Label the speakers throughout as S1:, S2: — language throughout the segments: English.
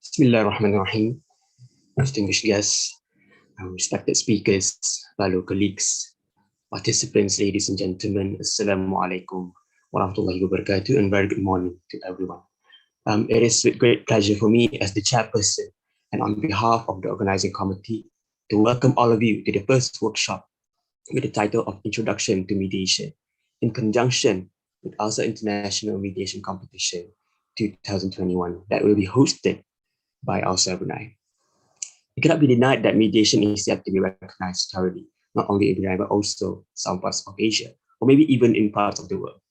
S1: Bismillahirrahmanirrahim. Distinguished guests, respected speakers, fellow colleagues, participants, ladies and gentlemen, Assalamu alaikum warahmatullahi wabarakatuh, and very good morning to everyone. It is with great pleasure for me as the chairperson and on behalf of the organizing committee to welcome all of you to the first workshop with the title of Introduction to Mediation in conjunction with ALSA International Mediation Competition 2021 that will be hosted by ALSA Brunei. It cannot be denied that mediation is yet to be recognized thoroughly, not only in Brunei, but also some parts of Asia, or maybe even in parts of the world.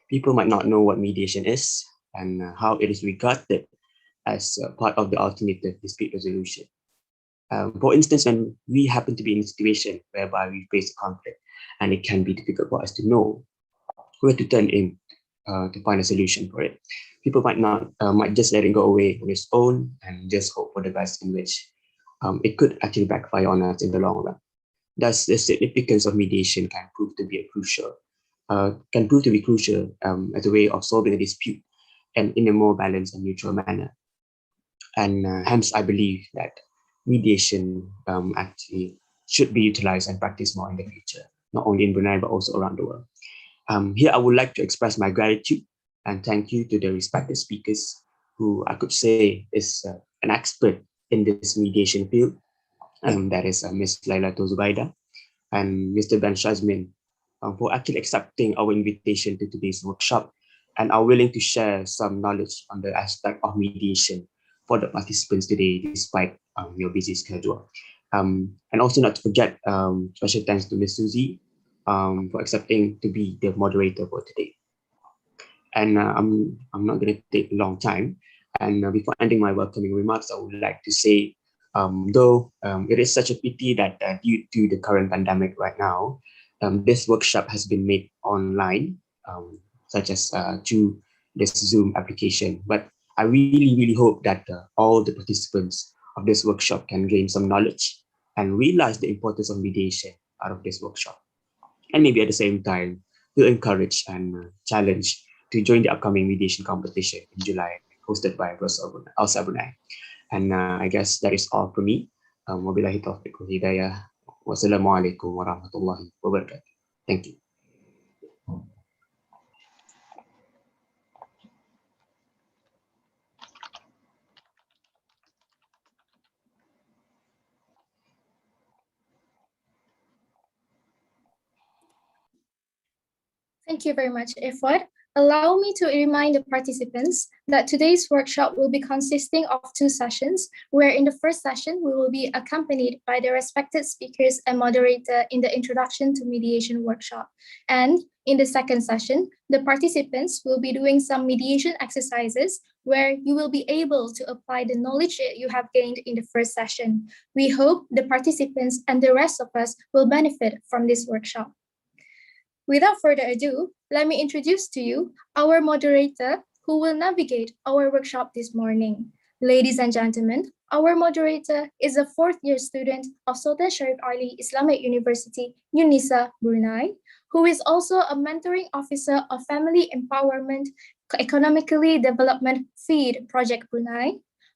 S1: People might not know what mediation is and how it is regarded as part of the alternative dispute resolution. For instance, when we happen to be in a situation whereby we face a conflict and it can be difficult for us to know where to turn in to find a solution for it, people might just let it go away on its own and just hope for the best, in which it could actually backfire on us in the long run. Thus, the significance of mediation can prove to be crucial as a way of solving a dispute and in a more balanced and neutral manner. And hence, I believe that mediation actually should be utilized and practiced more in the future, not only in Brunei, but also around the world. Here, I would like to express my gratitude and thank you to the respected speakers who I could say is an expert in this mediation field. That is Ms. Laila Zubaida and Mr. Ben Shazmin for actually accepting our invitation to today's workshop and are willing to share some knowledge on the aspect of mediation for the participants today, despite your busy schedule. And also not to forget, special thanks to Ms. Susie for accepting to be the moderator for today. And I'm not going to take a long time. And before ending my welcoming remarks, I would like to say, though it is such a pity that due to the current pandemic right now, this workshop has been made online, such as through this Zoom application. But I really hope that all the participants of this workshop can gain some knowledge and realize the importance of mediation out of this workshop. And maybe at the same time, feel encouraged and challenged to join the upcoming mediation competition in July, hosted by ALSA Brunei. And I guess that is all for me. Wabillahi taufiq wal hidayah. Wassalamualaikum warahmatullahi wabarakatuh. Thank you.
S2: Thank you very much, Ifwad. Allow me to remind the participants that today's workshop will be consisting of 2 sessions, where in the first session, we will be accompanied by the respected speakers and moderator in the Introduction to Mediation workshop. And in the second session, the participants will be doing some mediation exercises where you will be able to apply the knowledge that you have gained in the first session. We hope the participants and the rest of us will benefit from this workshop. Without further ado, let me introduce to you our moderator who will navigate our workshop this morning. Ladies and gentlemen, our moderator is a 4th-year student of Sultan Sharif Ali Islamic University, UNISA, Brunei, who is also a mentoring officer of Family Empowerment Economically Development Feed Project Brunei.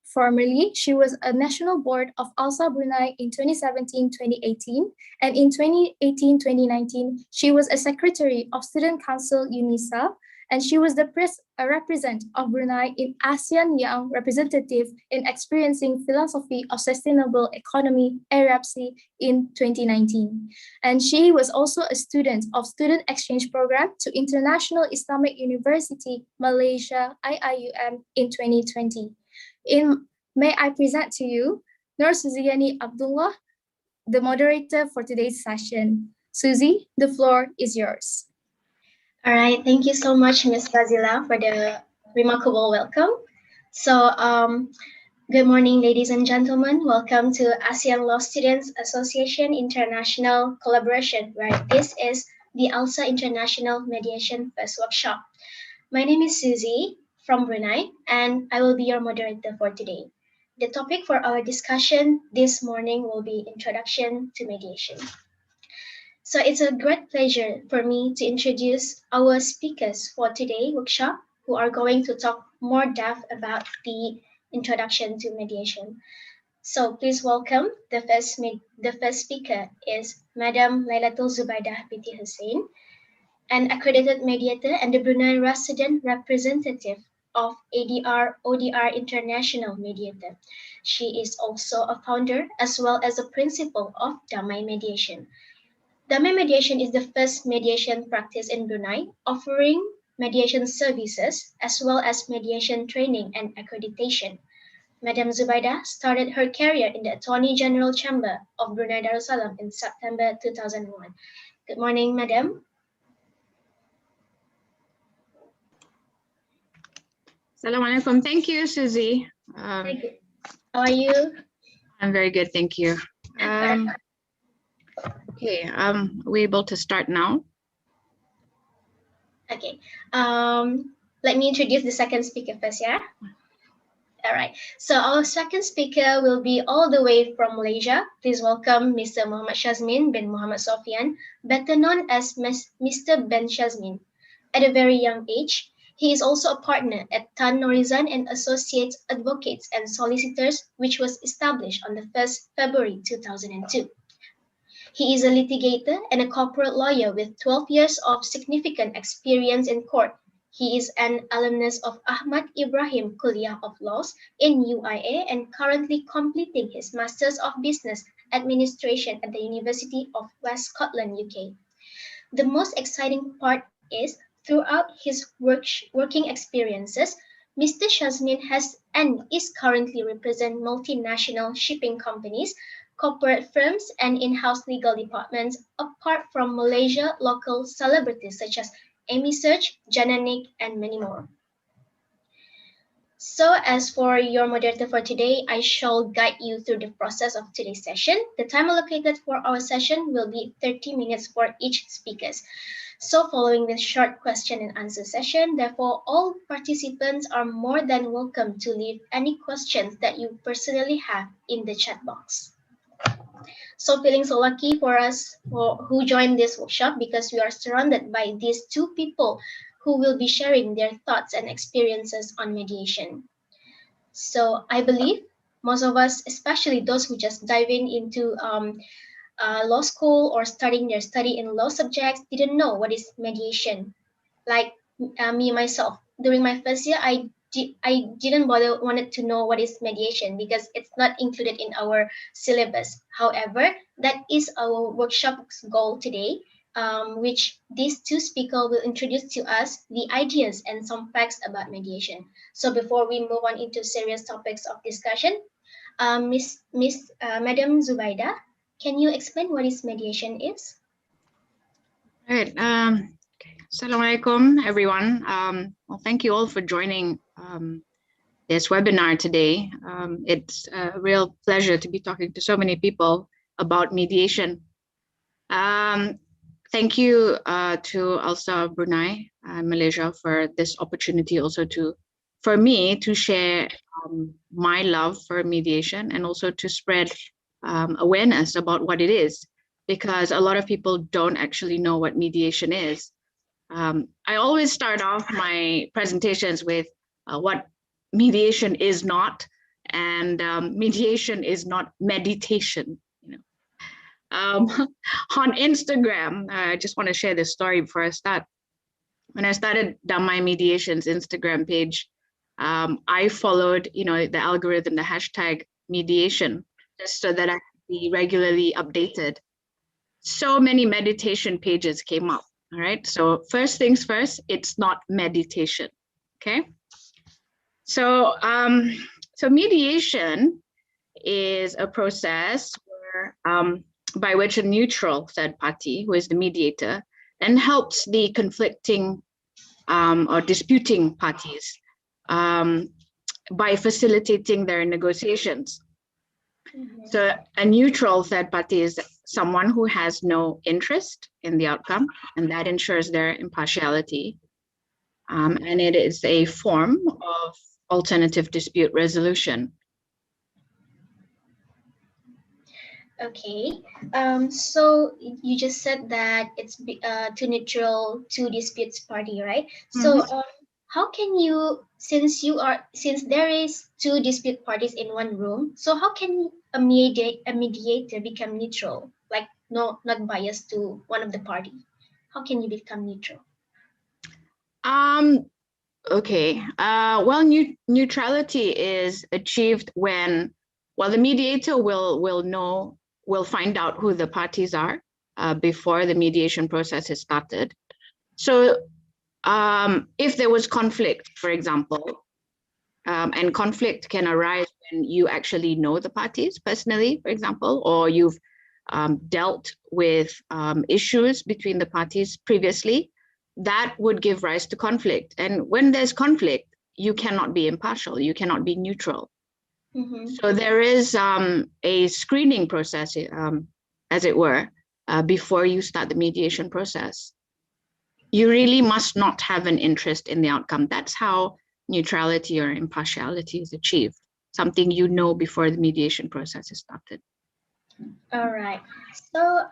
S2: Formerly, she was a national board of ALSA Brunei in 2017-2018, and in 2018-2019, she was a secretary of Student Council UNISA, and she was the representative of Brunei in ASEAN Young Representative in Experiencing Philosophy of Sustainable Economy, ARAPSI, in 2019. And she was also a student of Student Exchange Program to International Islamic University, Malaysia, IIUM, in 2020. May I present to you Nur Suziani Abdullah, the moderator for today's session. Suzy, the floor is yours.
S3: All right, thank you so much, Ms. Fazila, for the remarkable welcome. So, good morning, ladies and gentlemen. Welcome to ASEAN Law Students Association International Collaboration, where this is the ALSA International Mediation First Workshop. My name is Suzy from Brunei, and I will be your moderator for today. The topic for our discussion this morning will be Introduction to Mediation. So it's a great pleasure for me to introduce our speakers for today's workshop, who are going to talk more depth about the introduction to mediation. So please welcome the first speaker is Madam Lailatul Zubaidah binti Hussein, an accredited mediator and the Brunei resident representative of ADR ODR International Mediator. She is also a founder as well as a principal of Damai Mediation. Damai Mediation is the first mediation practice in Brunei, offering mediation services as well as mediation training and accreditation. Madam Zubaidah started her career in the Attorney General Chamber of Brunei Darussalam in September 2001. Good morning, Madam.
S4: Assalamualaikum. Thank you, Susie.
S3: Thank you. How are you?
S4: I'm very good, thank you. Okay, we're able to start now.
S3: Okay. Let me introduce the second speaker first, yeah? All right. So our second speaker will be all the way from Malaysia. Please welcome Mr. Muhammad Shazmin bin Muhammad Sofian, better known as Mr. Ben Shazmin. At a very young age, he is also a partner at Tan Norizan and Associates Advocates and Solicitors, which was established on the 1st February 2002. He is a litigator and a corporate lawyer with 12 years of significant experience in court. He is an alumnus of Ahmad Ibrahim Kuliah of Laws in UIA and currently completing his Masters of Business Administration at the University of West Scotland, UK. The most exciting part is, throughout his working experiences, Mr. Shazmin has and is currently representing multinational shipping companies, corporate firms, and in-house legal departments, apart from Malaysia local celebrities such as Amy Search, Jananik, and many more. So as for your moderator for today, I shall guide you through the process of today's session. The time allocated for our session will be 30 minutes for each speaker. So following this short question and answer session, therefore all participants are more than welcome to leave any questions that you personally have in the chat box. So feeling so lucky for us who joined this workshop, because we are surrounded by these two people who will be sharing their thoughts and experiences on mediation. So I believe most of us, especially those who just dive into law school or starting their study in law subjects, didn't know what is mediation. Like me myself, during my first year, I didn't wanted to know what is mediation because it's not included in our syllabus. However, that is our workshop's goal today, which these two speakers will introduce to us the ideas and some facts about mediation. So before we move on into serious topics of discussion, Madam Zubaidah, can you explain what is mediation is?
S4: All right. Assalamualaikum, everyone. Well, thank you all for joining this webinar today. It's a real pleasure to be talking to so many people about mediation. Thank you to ALSA Brunei and Malaysia for this opportunity also for me to share my love for mediation and also to spread awareness about what it is, because a lot of people don't actually know what mediation is. I always start off my presentations with what mediation is not, and mediation is not meditation. You know, on Instagram, I just want to share this story before I start. When I started Damai Mediation's Instagram page, I followed, the algorithm, the hashtag mediation, just so that I could be regularly updated. So many meditation pages came up. All right, so first things first, it's not meditation, okay? So, so mediation is a process where, by which a neutral third party, who is the mediator, and helps the conflicting or disputing parties by facilitating their negotiations. Mm-hmm. So a neutral third party is someone who has no interest in the outcome, and that ensures their impartiality. And it is a form of alternative dispute resolution.
S3: Okay, so you just said that it's two neutral, two disputes party, right? Mm-hmm. So how can you, since there is two dispute parties in one room, so how can a mediator become neutral, like not biased to one of the party? How can you become neutral?
S4: Okay. Well, neutrality is achieved when, well, the mediator will find out who the parties are before the mediation process is started. So if there was conflict, for example, and conflict can arise when you actually know the parties personally, for example, or you've dealt with issues between the parties previously, that would give rise to conflict. And when there's conflict, you cannot be impartial, you cannot be neutral. Mm-hmm. So there is a screening process, as it were, before you start the mediation process. You really must not have an interest in the outcome. That's how neutrality or impartiality is achieved, something you know before the mediation process is started.
S3: All right. So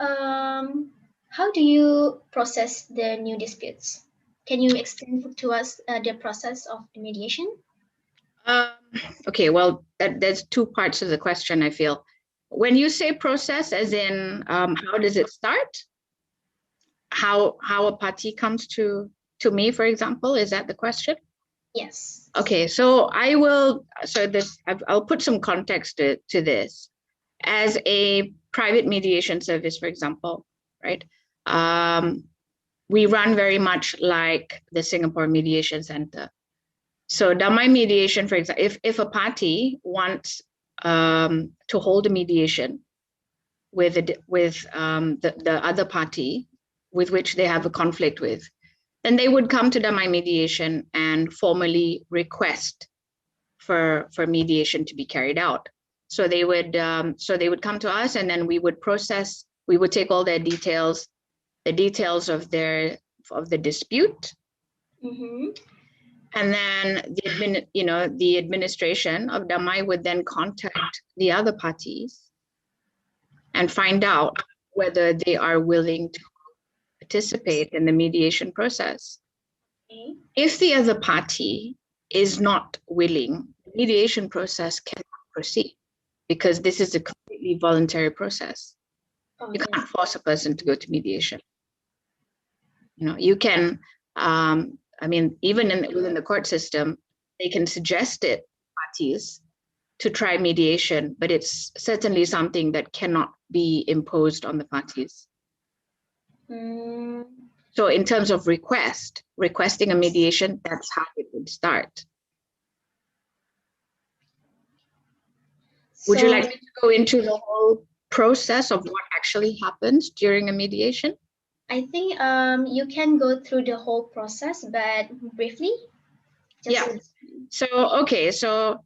S3: how do you process the new disputes? Can you explain to us the process of the mediation?
S4: Okay, well, there's two parts of the question, I feel. When you say process, as in how does it start? How a party comes to me, for example, is that the question?
S3: Yes.
S4: Okay, so I'll put some context to this. As a private mediation service, for example, right? We run very much like the Singapore Mediation Center. So Damai mediation, for example, if a party wants to hold a mediation with the other party with which they have a conflict with, then they would come to Damai mediation and formally request for mediation to be carried out. So they would come to us, and then we would process. We would take all their details, the details of the dispute, mm-hmm. And then the administration of Damai would then contact the other parties and find out whether they are willing to participate in the mediation process. Okay. If the other party is not willing, the mediation process cannot proceed because this is a completely voluntary process. Oh, you can't force a person to go to mediation. You can, even within the court system, they can suggest it parties to try mediation, but it's certainly something that cannot be imposed on the parties. So in terms of requesting a mediation, that's how it would start. Would you like me to go into the whole process of what actually happens during a mediation?
S3: I think you can go through the whole process, but briefly.
S4: So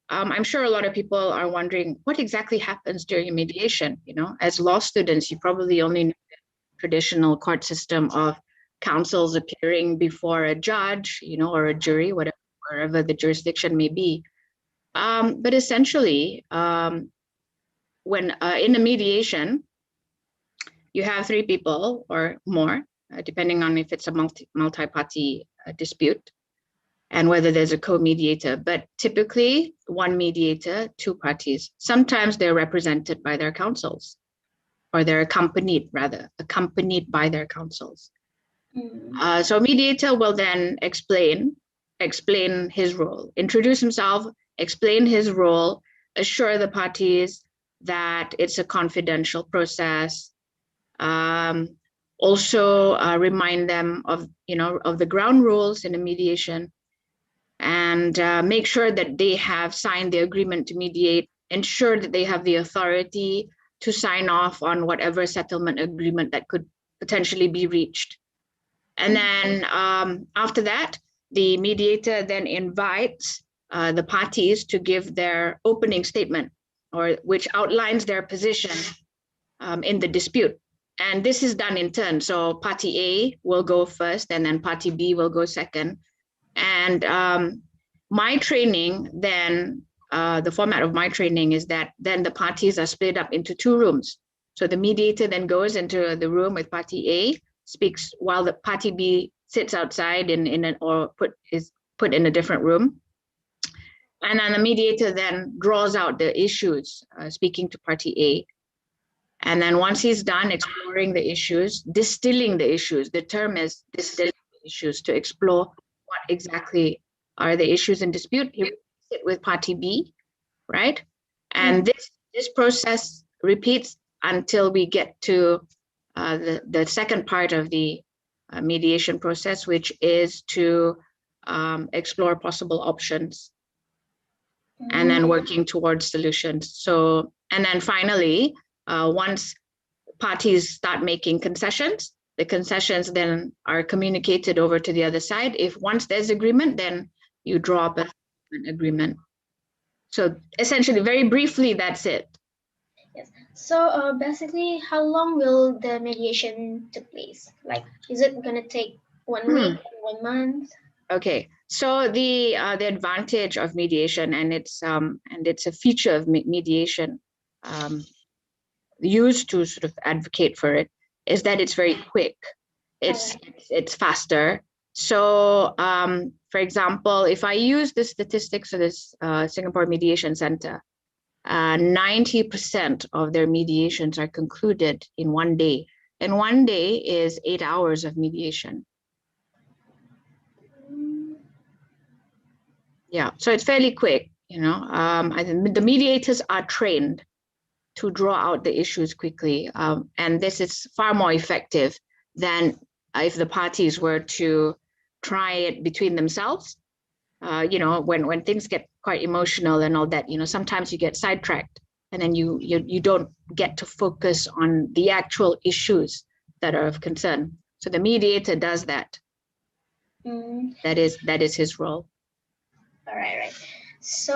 S4: I'm sure a lot of people are wondering what exactly happens during a mediation. As law students, you probably only know the traditional court system of counsels appearing before a judge, or a jury, wherever the jurisdiction may be. But essentially, when in a mediation, you have three people or more, depending on if it's a multi-party dispute and whether there's a co-mediator. But typically, one mediator, two parties. Sometimes they're represented by their counsels, or they're accompanied by their counsels. So a mediator will then explain his role, introduce himself, explain his role, assure the parties that it's a confidential process, also remind them of the ground rules in a mediation, and make sure that they have signed the agreement to mediate, ensure that they have the authority to sign off on whatever settlement agreement that could potentially be reached. And then after that, the mediator then invites the parties to give their opening statement, which outlines their position in the dispute. And this is done in turn. So party A will go first, and then party B will go second. And my training then, the format of my training is that then the parties are split up into two rooms. So the mediator then goes into the room with party A, speaks while the party B sits outside put in a different room. And then the mediator then draws out the issues, speaking to party A. And then once he's done exploring the issues, distilling the issues, the term is distilling the issues, to explore what exactly are the issues in dispute. He repeats it with party B, right? And this process repeats until we get to the second part of the mediation process, which is to explore possible options and then working towards solutions. So, and then finally, once parties start making concessions, the concessions then are communicated over to the other side. If once there's agreement, then you draw up an agreement. So essentially, very briefly, that's it.
S3: Yes. So basically, how long will the mediation take place? Like, is it gonna take 1 week, 1 month?
S4: Okay. So the advantage of mediation, and it's a feature of mediation, used to sort of advocate for it, is that it's very quick. It's faster. So, for example, if I use the statistics of this Singapore Mediation Center, 90% of their mediations are concluded in 1 day, and 1 day is 8 hours of mediation. Yeah, so it's fairly quick, you know. I think the mediators are trained to draw out the issues quickly, and this is far more effective than if the parties were to try it between themselves. You know, when things get quite emotional and all that, you know, sometimes you get sidetracked, and then you don't get to focus on the actual issues that are of concern. So the mediator does that. That is his role.
S3: All right. So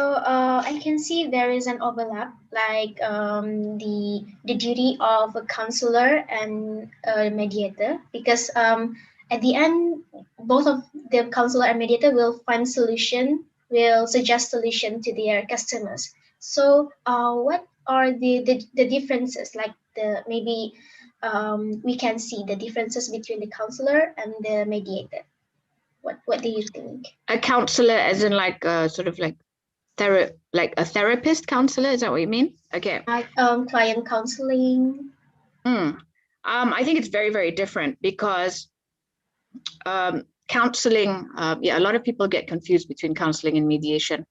S3: I can see there is an overlap, like the duty of a counselor and a mediator, because at the end, both of the counselor and mediator will find solution, will suggest solution to their customers. So what are the differences? Like maybe we can see the differences between the counselor and the mediator. What do you think?
S4: A counselor, as in like sort of like a therapist counselor, is that what you mean? Okay.
S3: Client counseling.
S4: I think it's very, very different, because counseling, a lot of people get confused between counseling and mediation.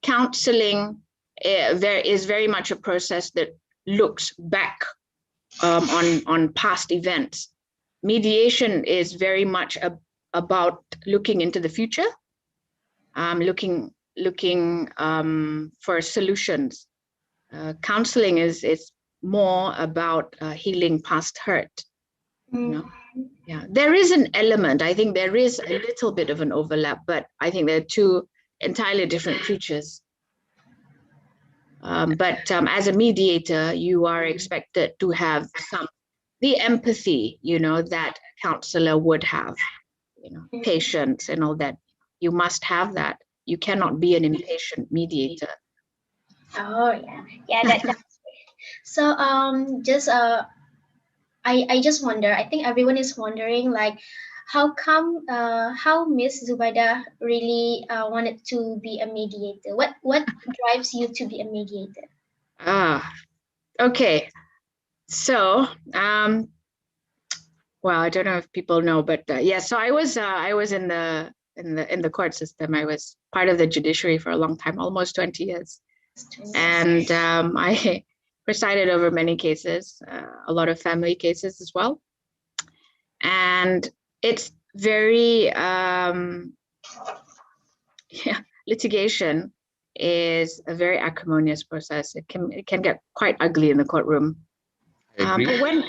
S4: Counseling there is very much a process that looks back on past events. Mediation is very much about looking into the future, looking for solutions. Counseling is more about healing past hurt. You know? Yeah, there is an element. I think there is a little bit of an overlap, but I think they're two entirely different creatures. But as a mediator, you are expected to have the empathy, you know, that a counselor would have, you know, patience and all that. You must have that. You cannot be an impatient mediator.
S3: Oh yeah. That's so I just wonder. I think everyone is wondering, like, how come how Miss Zubaida really wanted to be a mediator? What drives you to be a mediator?
S4: Okay. So well, I don't know if people know, but yeah. So I was in the court system. I was part of the judiciary for a long time, almost 20 years, and I presided over many cases, a lot of family cases as well. And it's very, litigation is a very acrimonious process. It can get quite ugly in the courtroom. But when,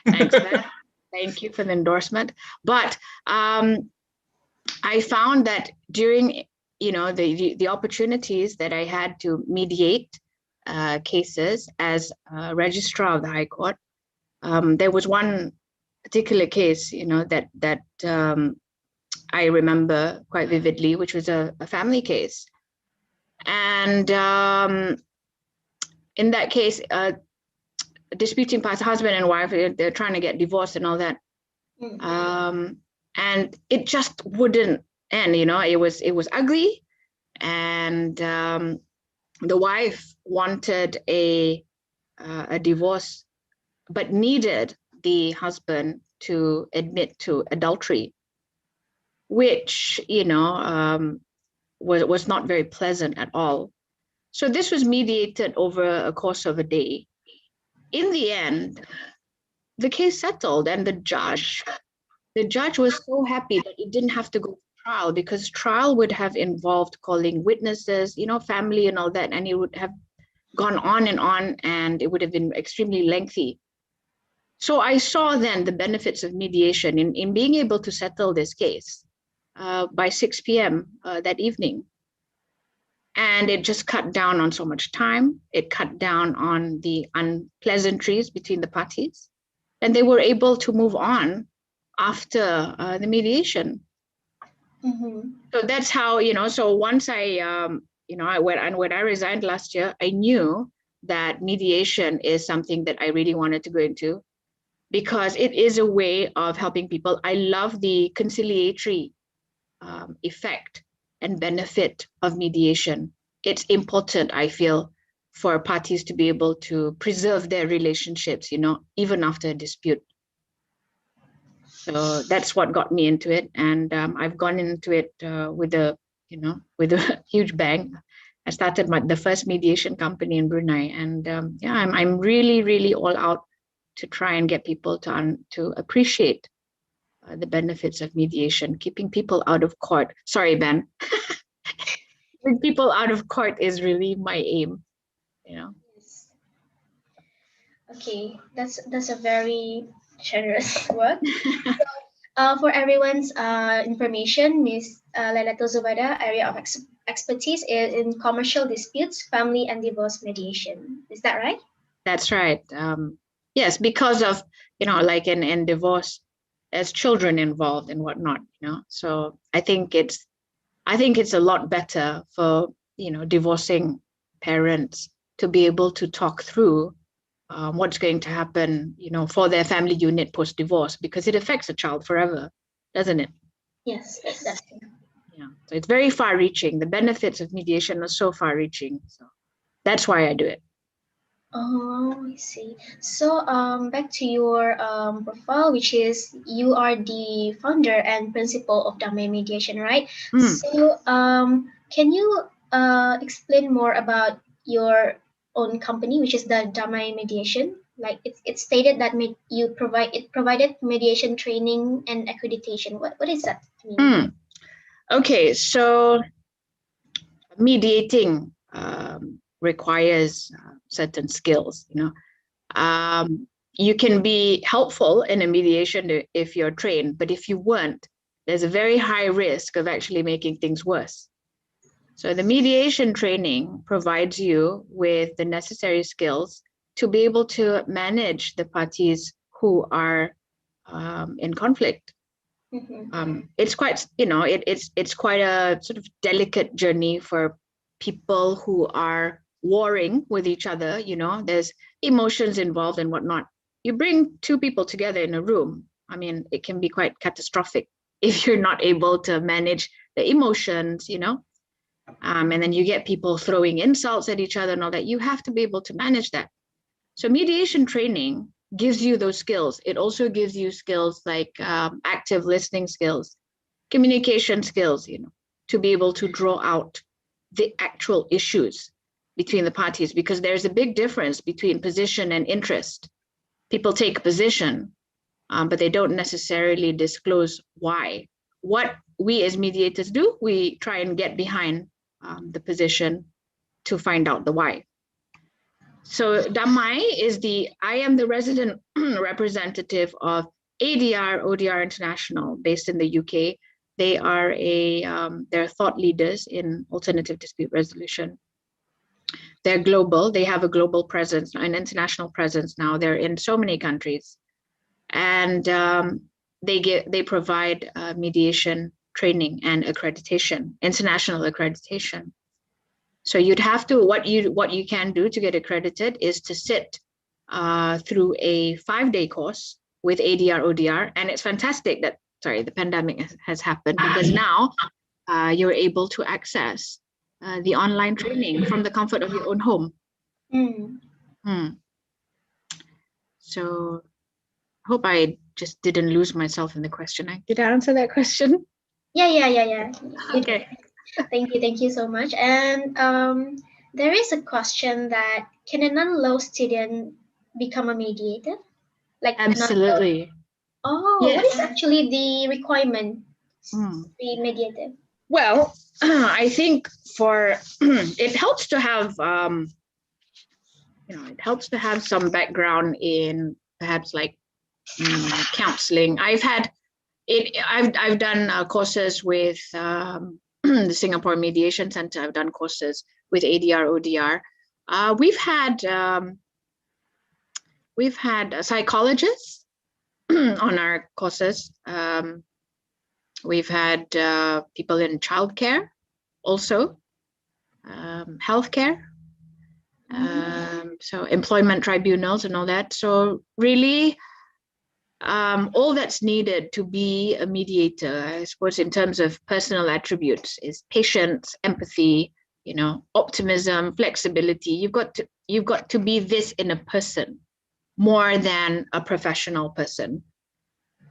S4: thanks, Ben. Thank you for the endorsement. But I found that during, you know, the opportunities that I had to mediate cases as a registrar of the High Court, there was one particular case, you know, that I remember quite vividly, which was a family case. And in that case, disputing parties, husband and wife, they're trying to get divorced and all that. And it just wouldn't and it was ugly, and the wife wanted a divorce, but needed the husband to admit to adultery, which was not very pleasant at all. So this was mediated over a course of a day. In the end, the case settled, and the judge was so happy that it didn't have to go to trial, because trial would have involved calling witnesses, family and all that, and it would have gone on, and it would have been extremely lengthy. So I saw then the benefits of mediation in being able to settle this case by 6 p.m. That evening. And it just cut down on so much time. It cut down on the unpleasantries between the parties. And they were able to move on after the mediation.
S3: Mm-hmm.
S4: So that's how, so once when I resigned last year, I knew that mediation is something that I really wanted to go into, because it is a way of helping people. I love the conciliatory effect and benefit of mediation. It's important, I feel, for parties to be able to preserve their relationships, even after a dispute. So that's what got me into it, and I've gone into it with a huge bang. I started the first mediation company in Brunei, and I'm really, really all out to try and get people to appreciate the benefits of mediation, keeping people out of court. Sorry, Ben. Keeping people out of court is really my aim.
S3: Yes. Okay, that's a very generous word. For everyone's information, Ms. Lailatul Zubaida, area of expertise is in commercial disputes, family and divorce mediation. Is that right?
S4: That's right. Yes, because of, like in divorce, there's children involved and whatnot, So I think it's a lot better for, divorcing parents to be able to talk through what's going to happen, for their family unit post-divorce, because it affects a child forever, doesn't it?
S3: Yes, that's true.
S4: Yeah, so it's very far-reaching. The benefits of mediation are so far-reaching. So that's why I do it.
S3: Oh, I see. So, back to your profile, which is you are the founder and principal of Damai Mediation, right? So, can you explain more about your own company, which is the Damai Mediation? Like it's stated that it provided mediation training and accreditation. What does that mean?
S4: Okay, so mediating requires certain skills. You can be helpful in a mediation if you're trained, but if you weren't, there's a very high risk of actually making things worse. So the mediation training provides you with the necessary skills to be able to manage the parties who are in conflict.
S3: Mm-hmm.
S4: It's quite, it's quite a sort of delicate journey for people who are warring with each other. There's emotions involved and whatnot. You bring two people together in a room, it can be quite catastrophic if you're not able to manage the emotions, and then you get people throwing insults at each other and all that. You have to be able to manage that. So mediation training gives you those skills. It also gives you skills like active listening skills, communication skills, to be able to draw out the actual issues between the parties, because there's a big difference between position and interest. People take a position, but they don't necessarily disclose why. What we as mediators do, we try and get behind the position to find out the why. So Damai I am the resident representative of ADR, ODR International, based in the UK. They are they're thought leaders in alternative dispute resolution. They're global. They have a global presence, an international presence now. They're in so many countries, and they provide mediation training and accreditation, international accreditation. So you'd have to, what you can do to get accredited is to sit through a 5-day course with ADR, ODR. And it's fantastic that, the pandemic has happened, because now you're able to access the online training from the comfort of your own home. So I hope I just didn't lose myself in the question. Did I answer that question?
S3: Yeah.
S4: Okay.
S3: Thank you so much. And there is a question that can a non-law student become a mediator? Like
S4: Absolutely.
S3: What is actually the requirement to be mediator?
S4: Well, I think for it helps to have it helps to have some background in perhaps like counseling. I've done courses with the Singapore Mediation Center. I've done courses with ADR, ODR. We've had psychologists on our courses. We've had people in childcare, also healthcare, so employment tribunals and all that. So really, all that's needed to be a mediator, I suppose, in terms of personal attributes, is patience, empathy, optimism, flexibility. You've got to be this in a person more than a professional person.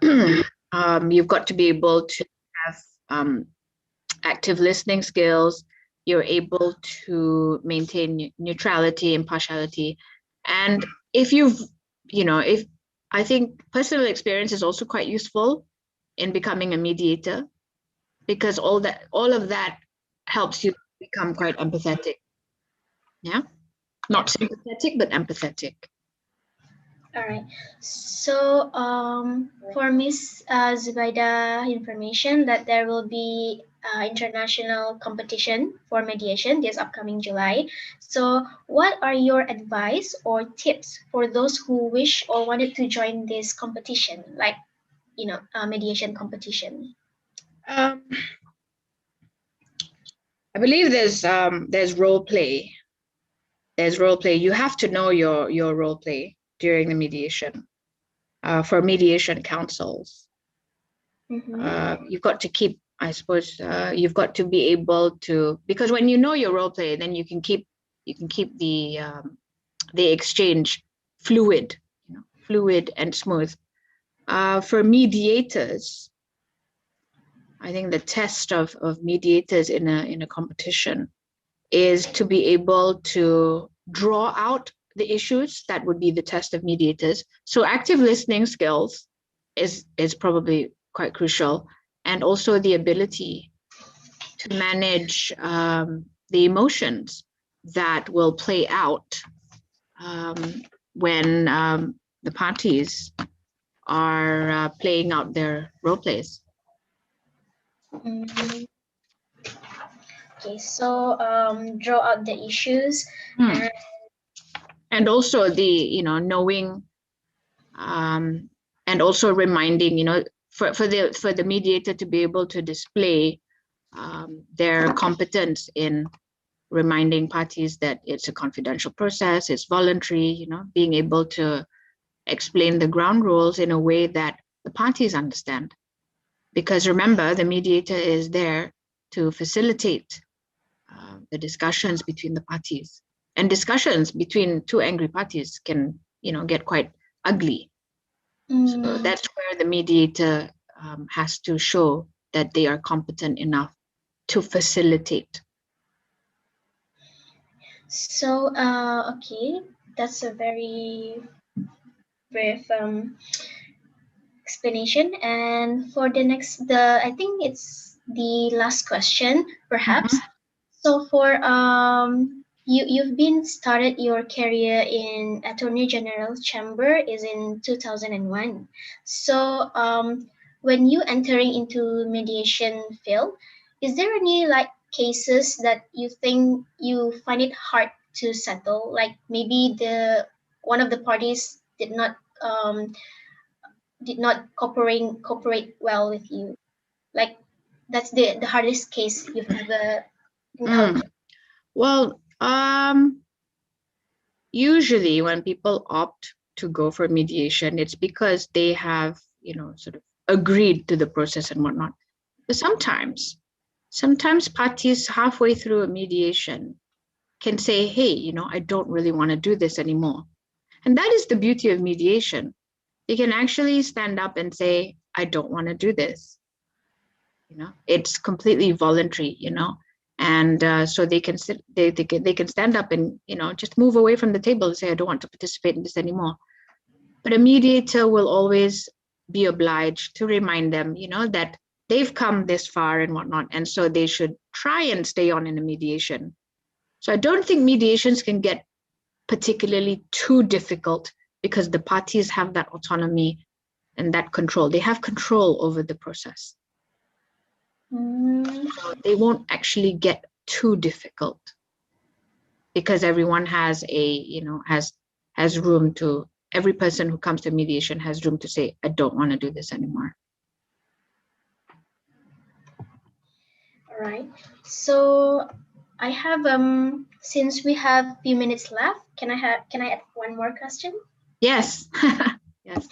S4: You've got to be able to have active listening skills. You're able to maintain neutrality, impartiality. And if I think personal experience is also quite useful in becoming a mediator, because all of that helps you become quite empathetic. Yeah, not sympathetic, but empathetic.
S3: All right. So for Miss Zubaida information that there will be international competition for mediation this upcoming July. So what are your advice or tips for those who wish or wanted to join this competition, like mediation competition?
S4: I believe there's role play. There's role play. You have to know your role play during the mediation. For mediation councils, you've got to keep, I suppose, you've got to be able to, because when you know your role play, then you can keep the exchange fluid and smooth. For mediators, I think the test of mediators in a competition is to be able to draw out the issues. That would be the test of mediators. So active listening skills is probably quite crucial, and also the ability to manage the emotions that will play out when the parties are playing out their role plays.
S3: Okay, so draw out the issues.
S4: And also the knowing, and also reminding, for the mediator to be able to display their competence in reminding parties that it's a confidential process, it's voluntary, being able to explain the ground rules in a way that the parties understand. Because remember, the mediator is there to facilitate the discussions between the parties. And discussions between two angry parties can, get quite ugly. So that's where the mediator has to show that they are competent enough to facilitate.
S3: So, okay, that's a very brief explanation. And for the next, I think it's the last question, perhaps. So for you've been started your career in Attorney General Chamber is in 2001. So when you entering into mediation field, is there any cases that you think you find it hard to settle? Like maybe one of the parties did not cooperate well with you. Like that's the hardest case you've ever encountered.
S4: Well, usually when people opt to go for mediation, it's because they have, sort of agreed to the process and whatnot. But sometimes sometimes parties halfway through a mediation can say, hey, you know, I don't really want to do this anymore. And that is the beauty of mediation. They can actually stand up and say, I don't want to do this. You know, it's completely voluntary, you know, and so they can sit, they can stand up and, you know, just move away from the table and say, I don't want to participate in this anymore. But a mediator will always be obliged to remind them, you know, that they've come this far and whatnot, and so they should try and stay on in a mediation. So I don't think mediations can get particularly too difficult because the parties have that autonomy and that control. They have control over the process. So they won't actually get too difficult because everyone has a, you know, has room to, every person who comes to mediation has room to say, I don't want to do this anymore.
S3: All right. So I have since we have a few minutes left, can I add one more question?
S4: Yes. Yes.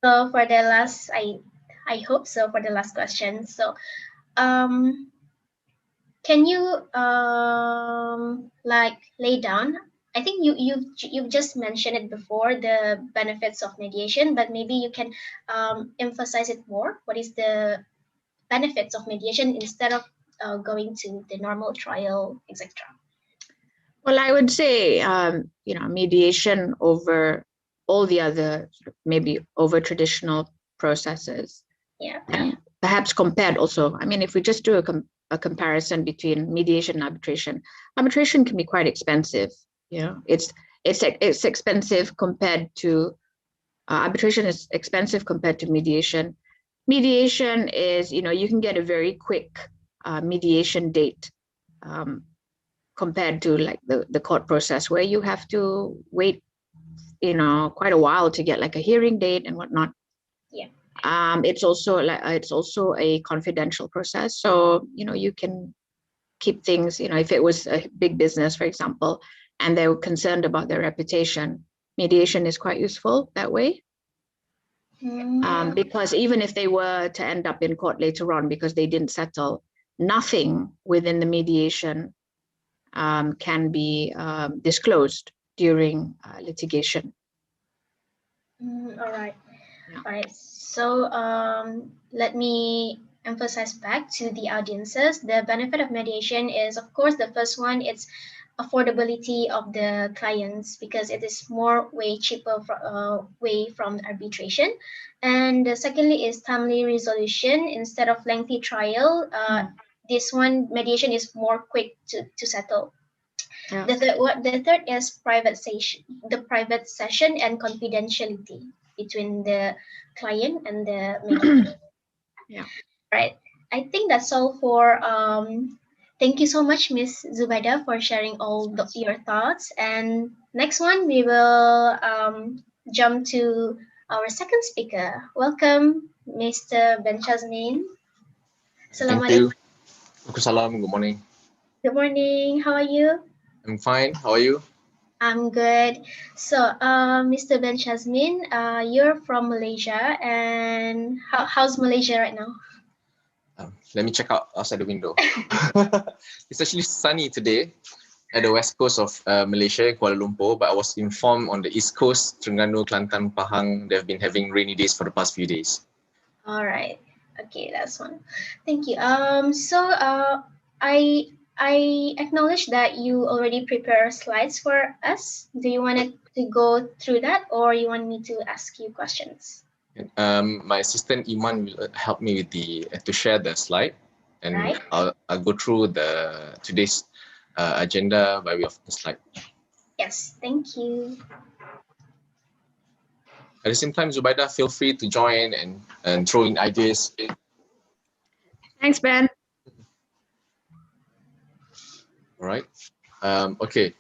S3: So for the last, I hope so, for the last question. So can you like lay down, I think you've just mentioned it before, the benefits of mediation, but maybe you can emphasize it more. What is the benefits of mediation instead of going to the normal trial, etc.?
S4: Well, I would say, you know, mediation over all the other, maybe over traditional processes.
S3: Yeah.
S4: And perhaps compared also, I mean, if we just do a comparison between mediation and arbitration, arbitration can be quite expensive. You know, it's expensive compared to, arbitration is expensive compared to mediation. Mediation is, you know, you can get a very quick mediation date compared to like the court process where you have to wait, you know, quite a while to get like a hearing date and whatnot.
S3: Yeah.
S4: It's also a confidential process. So, you know, you can keep things, you know, if it was a big business, for example, and they were concerned about their reputation, mediation is quite useful that way. Because even if they were to end up in court later on because they didn't settle, nothing within the mediation can be disclosed during litigation.
S3: All right.
S4: Yeah.
S3: All right. So let me emphasize back to the audiences. The benefit of mediation is, of course, the first one, it's affordability of the clients because it is more way cheaper way from arbitration. And secondly is timely resolution instead of lengthy trial. This one, mediation is more quick to settle.
S4: Yeah.
S3: The third is private session and confidentiality between the client and the mediator.
S4: Yeah.
S3: Right. I think that's all for thank you so much, Miss Zubaida, for sharing all your thoughts. And next one, we will jump to our second speaker. Welcome, Mr. Benchazmin.
S5: Thank you. Salam. Good morning.
S3: Good morning. How are you?
S5: I'm fine. How are you?
S3: I'm good. So, Mr. Benchazmin, you're from Malaysia, and how's Malaysia right now?
S5: Let me check out outside the window. It's actually sunny today at the west coast of Malaysia, Kuala Lumpur, but I was informed on the east coast, Terengganu, Kelantan, Pahang, they've been having rainy days for the past few days.
S3: All right. Okay, that's one. Thank you. So, I acknowledge that you already prepared slides for us. Do you want to go through that, or you want me to ask you questions?
S5: My assistant Iman will help me with to share the slide, and
S3: right.
S5: I'll go through today's agenda by way of the slide.
S3: Yes, thank you.
S5: At the same time, Zubaida, feel free to join and throw in ideas.
S4: Thanks, Ben.
S5: All right. Okay.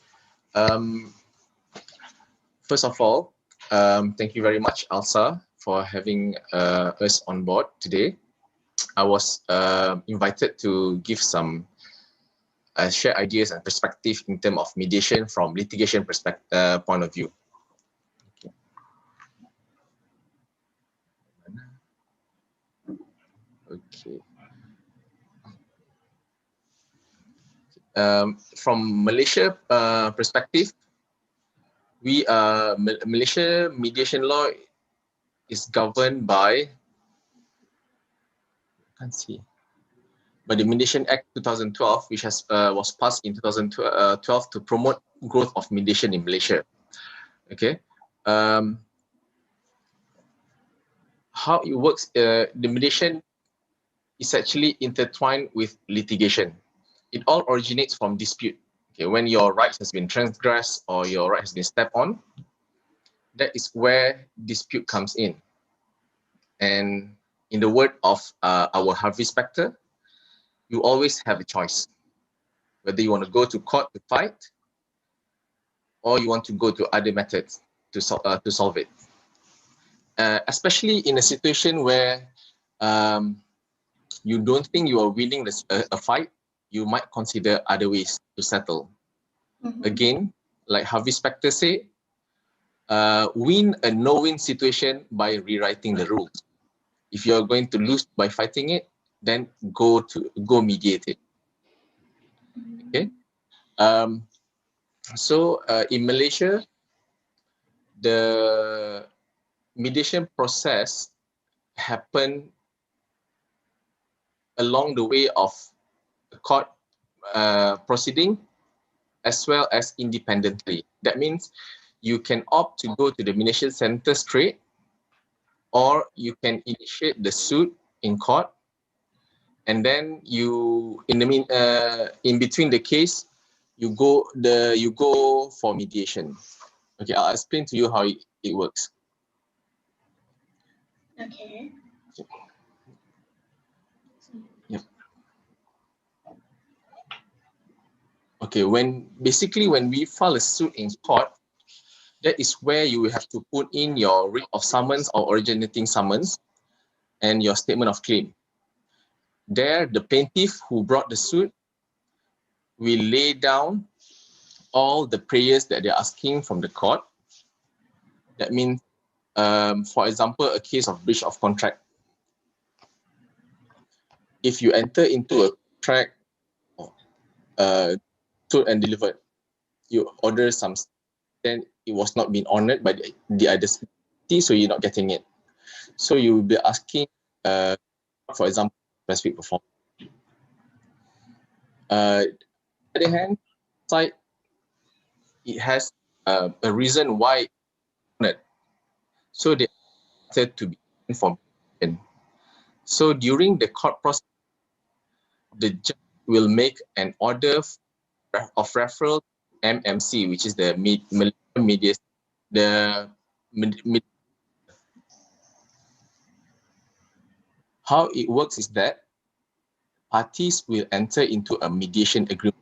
S5: First of all, thank you very much, Alsa, for having us on board today. I was invited to give some share ideas and perspective in terms of mediation from litigation perspective point of view. Okay. From Malaysia perspective, Malaysia mediation law is governed by, by the Mediation Act 2012, which was passed in 2012 to promote growth of mediation in Malaysia. Okay, how it works? The mediation is actually intertwined with litigation. It all originates from dispute. Okay, when your rights has been transgressed or your right has been stepped on, that is where dispute comes in. And in the word of our Harvey Specter, you always have a choice, whether you want to go to court to fight, or you want to go to other methods to solve it. Especially in a situation where you don't think you are winning a fight, you might consider other ways to settle. Again, like Harvey Specter said, win a no-win situation by rewriting the rules. If you're going to lose by fighting it, then go mediate it. Okay. So in Malaysia, the mediation process happened along the way of the court proceeding as well as independently. That means you can opt to go to the mediation center straight, or you can initiate the suit in court, and then you, in between the case, you go for mediation. Okay, I'll explain to you how it works.
S3: Okay.
S5: Yep. Okay, when we file a suit in court, that is where you will have to put in your writ of summons or originating summons and your statement of claim. There, the plaintiff who brought the suit will lay down all the prayers that they're asking from the court. That means, for example, a case of breach of contract. If you enter into a contract, sold and delivered, you order some, then it was not being honored by the other party, so you're not getting it. So you will be asking, for example, specific performance. On the other hand, side, it has a reason why it's honored. So they wanted to be informed. So during the court process, the judge will make an order of referral to MMC, which is the mediation. How it works is that parties will enter into a mediation agreement,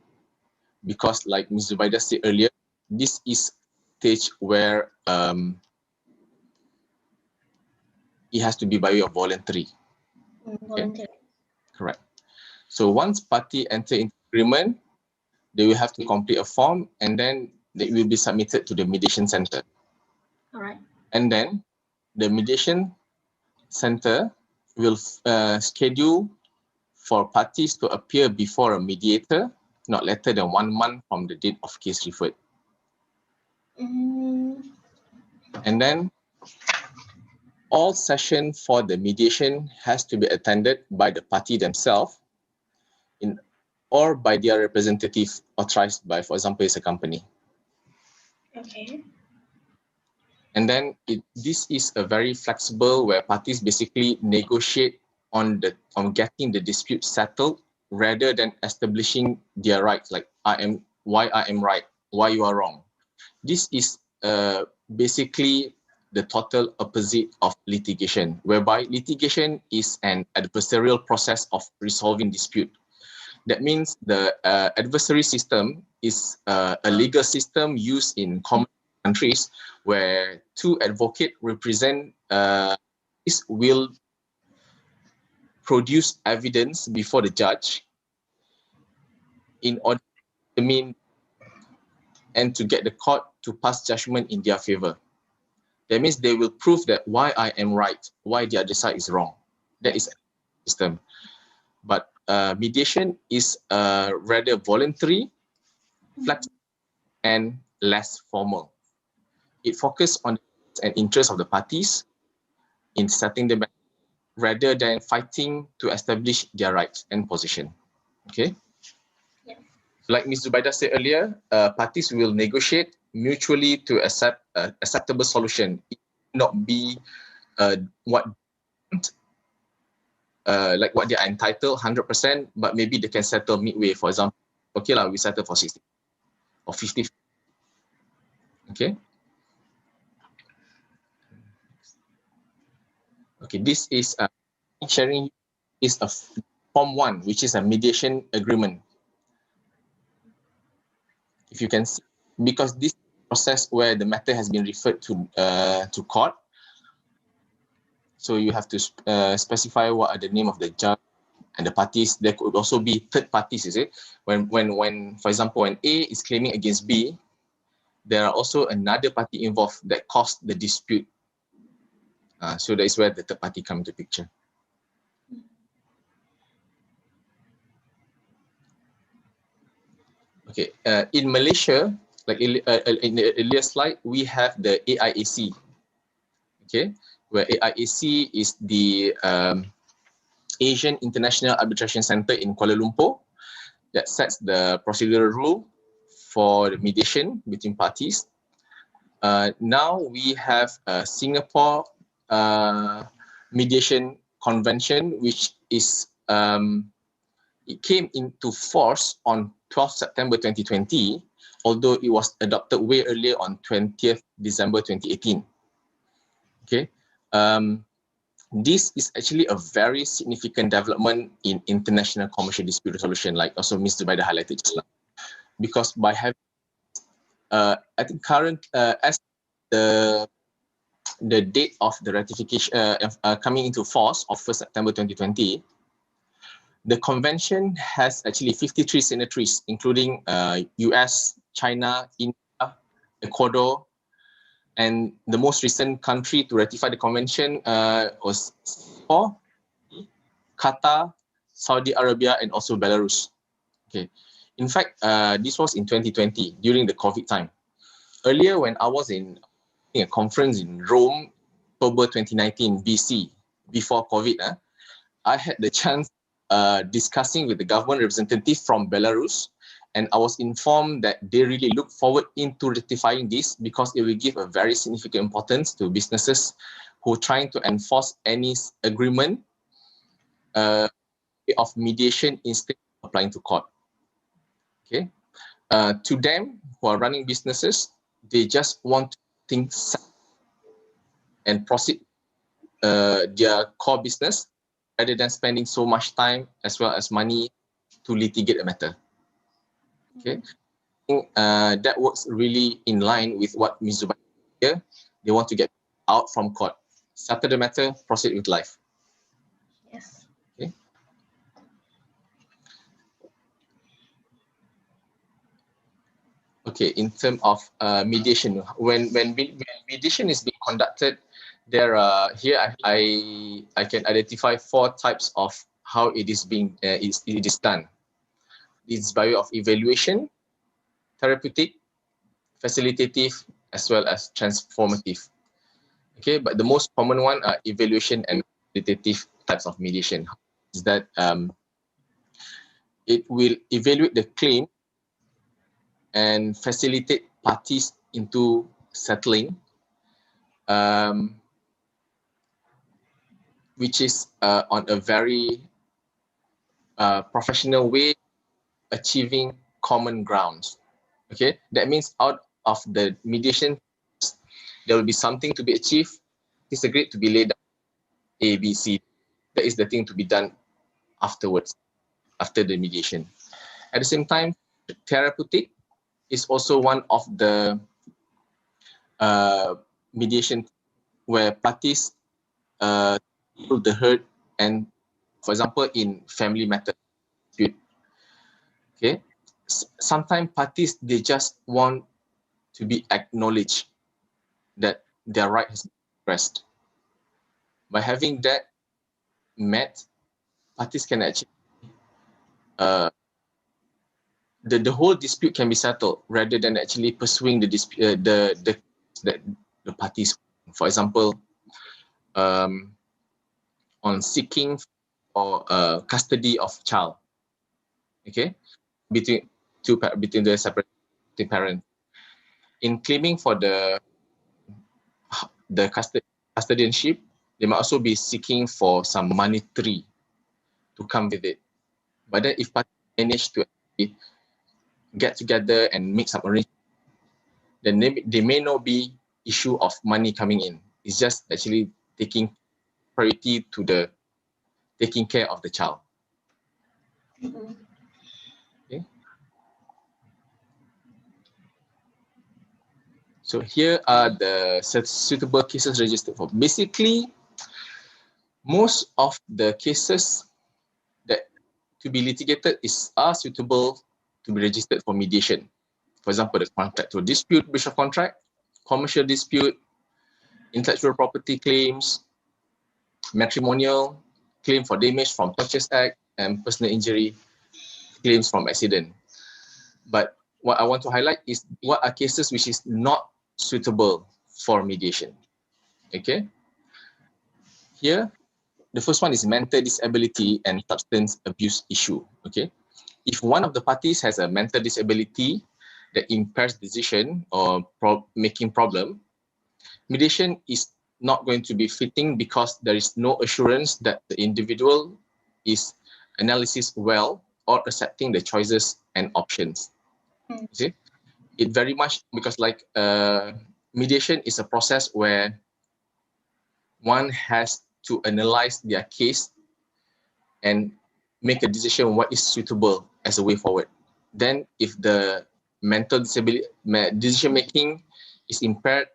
S5: because like Ms. Zubaida said earlier, this is stage where it has to be by way of voluntary.
S3: Voluntary.
S5: Okay. Correct. So once party enter into agreement, they will have to complete a form, and then it will be submitted to the mediation center.
S3: All right.
S5: And then the mediation center will schedule for parties to appear before a mediator not later than 1 month from the date of case referred. And then all session for the mediation has to be attended by the party themselves or by their representative authorized by, for example, it's a company.
S3: Okay.
S5: And then this is a very flexible, where parties basically negotiate on getting the dispute settled rather than establishing their rights, like why I am right, why you are wrong. This is basically the total opposite of litigation, whereby litigation is an adversarial process of resolving dispute. That means the adversary system is a legal system used in common countries where two advocates represent will produce evidence before the judge in order to determine and to get the court to pass judgment in their favor. That means they will prove that why I am right, why the other side is wrong. That is a system. But mediation is rather voluntary, flexible, and less formal. It focuses on the needs and interests of the parties in setting the matter rather than fighting to establish their rights and position. Okay.
S3: Yeah.
S5: Like Ms. Zubaida said earlier, parties will negotiate mutually to accept acceptable solution. It may not be what like what they are entitled 100%, but maybe they can settle midway. For example, okay lah, we settle for 60 or 50. Okay. Okay, this is sharing is a form 1, which is a mediation agreement. If you can see, because this process where the matter has been referred to court, so you have to specify what are the name of the judge and the parties. There could also be third parties, is it? When for example, when A is claiming against B, there are also another party involved that caused the dispute. So that is where the third party comes into picture. Okay, in Malaysia, like in the earlier slide, we have the AIAC. Okay, where AIAC is the Asian International Arbitration Center in Kuala Lumpur that sets the procedural rule for the mediation between parties. Now we have a Singapore Mediation Convention, which is it came into force on 12th September 2020, although it was adopted way earlier on 20th December 2018. Okay. This is actually a very significant development in international commercial dispute resolution, like also Ms. Zubaida highlighted just now. Because by having, I think current, as the date of the ratification coming into force of 1st September 2020, the convention has actually 53 signatories, including US, China, India, Ecuador, and the most recent country to ratify the convention was Singapore, Qatar, Saudi Arabia, and also Belarus. Okay. In fact, this was in 2020 during the COVID time. Earlier, when I was in a conference in Rome, October 2019, BC, before COVID, I had the chance discussing with the government representative from Belarus, and I was informed that they really look forward into ratifying this because it will give a very significant importance to businesses who are trying to enforce any agreement of mediation instead of applying to court. Okay, to them who are running businesses, they just want things and proceed their core business rather than spending so much time as well as money to litigate a matter. Okay, that works really in line with what Ms. Zubaida here. They want to get out from court, settle the matter, proceed with life.
S3: Yes.
S5: Okay. Okay, in terms of mediation, when mediation is being conducted, there are here I can identify 4 types of how it is being it is done. It's by way of evaluation, therapeutic, facilitative, as well as transformative. Okay, but the most common one are evaluation and facilitative types of mediation. Is that it will evaluate the claim and facilitate parties into settling, which is on a very professional way, achieving common grounds. Okay, that means out of the mediation, there will be something to be achieved. It's agreed to be laid out A, B, C. That is the thing to be done afterwards, after the mediation. At the same time, therapeutic is also one of the mediation where parties feel the hurt, and for example, in family matters, okay, sometimes parties, they just want to be acknowledged that their right has been expressed. By having that met, parties can actually the whole dispute can be settled rather than actually pursuing the dispute, the parties. For example, on seeking for custody of child, okay, between the separate parents. In claiming for the custodianship, they might also be seeking for some monetary to come with it. But then if parties manage to get together and make some arrangements, then they may not be issue of money coming in. It's just actually taking priority to the taking care of the child. Okay. So here are the suitable cases registered for. Basically, most of the cases that to be litigated are suitable to be registered for mediation. For example, the contractual dispute, breach of contract, commercial dispute, intellectual property claims, matrimonial, claim for damage from Purchase Act, and personal injury claims from accident. But what I want to highlight is what are cases which is not suitable for mediation. Okay. Here, the first one is mental disability and substance abuse issue. Okay. If one of the parties has a mental disability that impairs decision or making problem, mediation is not going to be fitting because there is no assurance that the individual is analysis well or accepting the choices and options. See, it very much because like mediation is a process where one has to analyze their case and make a decision what is suitable as a way forward. Then if the mental disability decision making is impaired,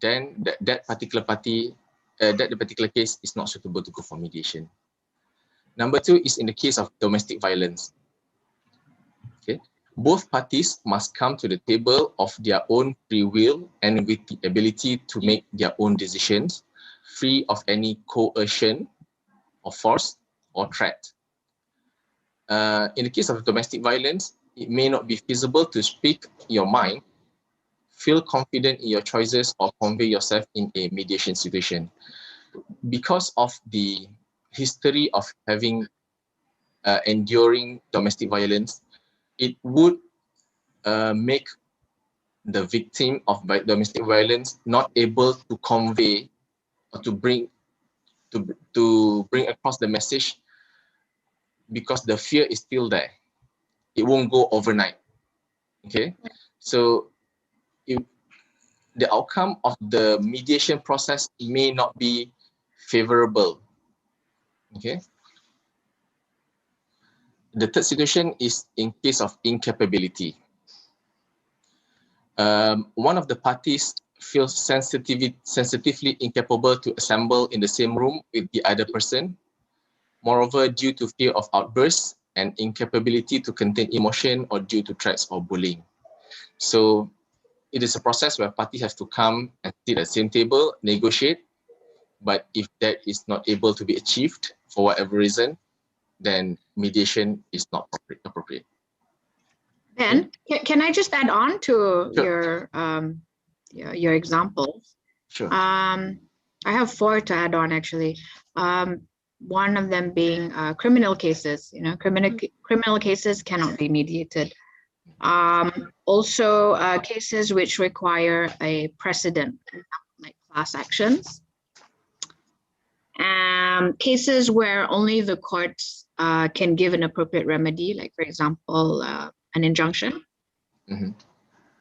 S5: then that particular party, the particular case is not suitable to go for mediation. Number two is in the case of domestic violence. Okay, both parties must come to the table of their own free will and with the ability to make their own decisions, free of any coercion or force or threat. In the case of domestic violence, it may not be feasible to speak your mind, feel confident in your choices, or convey yourself in a mediation situation. Because of the history of having enduring domestic violence, it would make the victim of domestic violence not able to convey or to bring across the message because the fear is still there. It won't go overnight. Okay, so the outcome of the mediation process may not be favorable. Okay. The third situation is in case of incapability. One of the parties feels sensitively incapable to assemble in the same room with the other person. Moreover, due to fear of outbursts and incapability to contain emotion or due to threats or bullying. So it is a process where parties have to come and sit at the same table, negotiate. But if that is not able to be achieved for whatever reason, then mediation is not appropriate.
S4: Ben, can I just add on to
S5: Sure.
S4: your examples?
S5: Sure.
S4: I have 4 to add on actually. One of them being criminal cases. You know, criminal cases cannot be mediated. Also, cases which require a precedent, like class actions. Cases where only the courts can give an appropriate remedy, like for example, an injunction.
S5: Mm-hmm.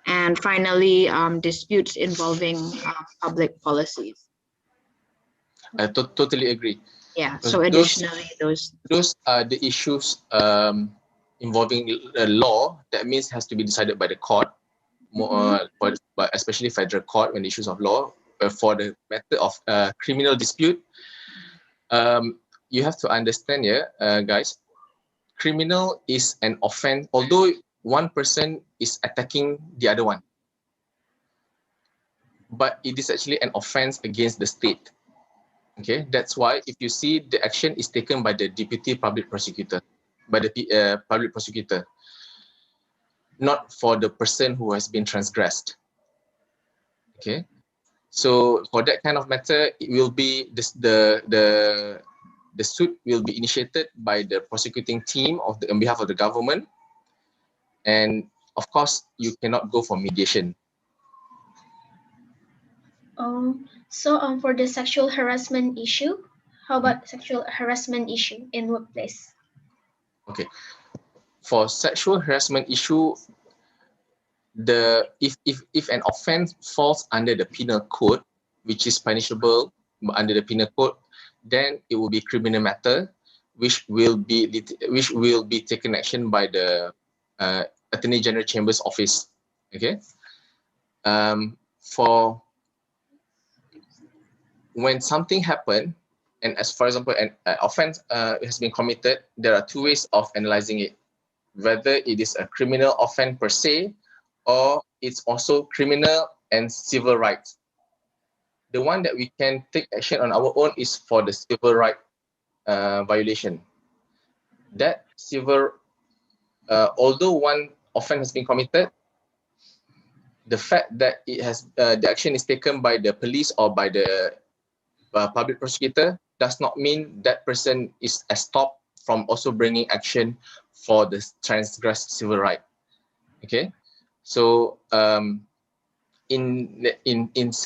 S4: And finally, disputes involving public policies.
S5: I totally agree.
S4: Yeah, so additionally, those
S5: are the issues involving law. That means has to be decided by the court, but especially federal court when issues of law. For the matter of criminal dispute, you have to understand here, guys, criminal is an offense, although one person is attacking the other one. But it is actually an offense against the state. Okay, that's why if you see the action is taken by the deputy public prosecutor. by the public prosecutor, not for the person who has been transgressed. Okay, so for that kind of matter, it will be the suit will be initiated by the prosecuting team on behalf of the government, and of course you cannot go for mediation.
S3: So for the sexual harassment issue, how about sexual harassment issue in workplace?
S5: Okay, for sexual harassment issue, if an offence falls under the penal code, which is punishable under the penal code, then it will be criminal matter, which will be taken action by the Attorney General Chamber's office. Okay, for when something happened, and as for example an offence has been committed, there are two ways of analysing it: whether it is a criminal offence per se, or it's also criminal and civil rights. The one that we can take action on our own is for the civil right violation. That civil, although one offence has been committed, the fact that it has the action is taken by the police or by the public prosecutor does not mean that person is stopped from also bringing action for the transgressed civil right. Okay, so in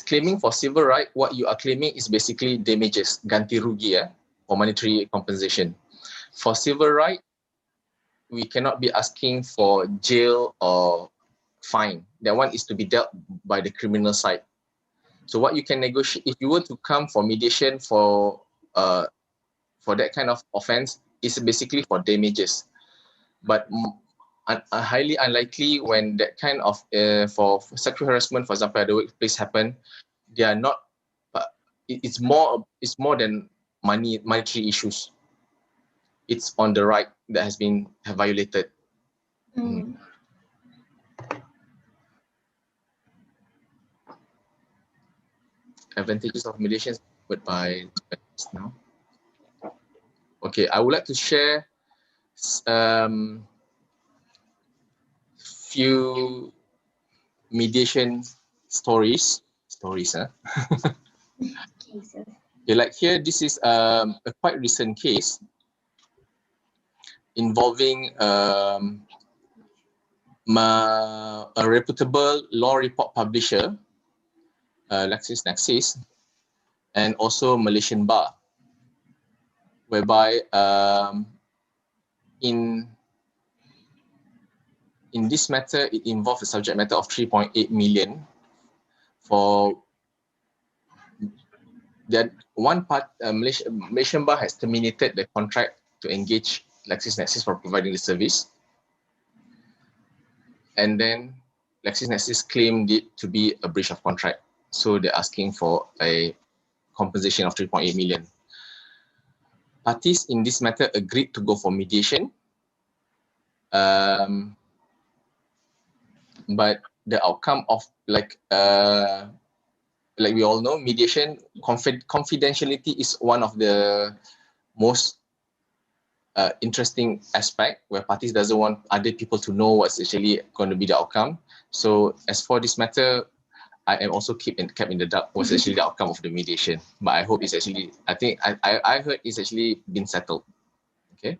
S5: claiming for civil right, what you are claiming is basically damages, ganti rugi, or monetary compensation. For civil right, we cannot be asking for jail or fine. That one is to be dealt by the criminal side. So what you can negotiate, if you were to come for mediation for that kind of offence, is basically for damages. But highly unlikely when that kind of for sexual harassment, for example, at the workplace happen, they are not. It's more than monetary issues. It's on the right that has been violated. Advantages of mediation by now. Okay, I would like to share few mediation stories. Okay, like here, this is a quite recent case involving a reputable law report publisher, LexisNexis, and also Malaysian Bar, whereby in this matter, it involved a subject matter of 3.8 million for that one part. Malaysian Bar has terminated the contract to engage LexisNexis for providing the service, and then LexisNexis claimed it to be a breach of contract. So they're asking for a compensation of 3.8 million. Parties in this matter agreed to go for mediation, but the outcome of like we all know, mediation confidentiality is one of the most interesting aspect, where parties doesn't want other people to know what's actually going to be the outcome. So as for this matter, I am also kept in the dark what's actually the outcome of the mediation. But I hope it's actually, I think I heard it's actually been settled. Okay.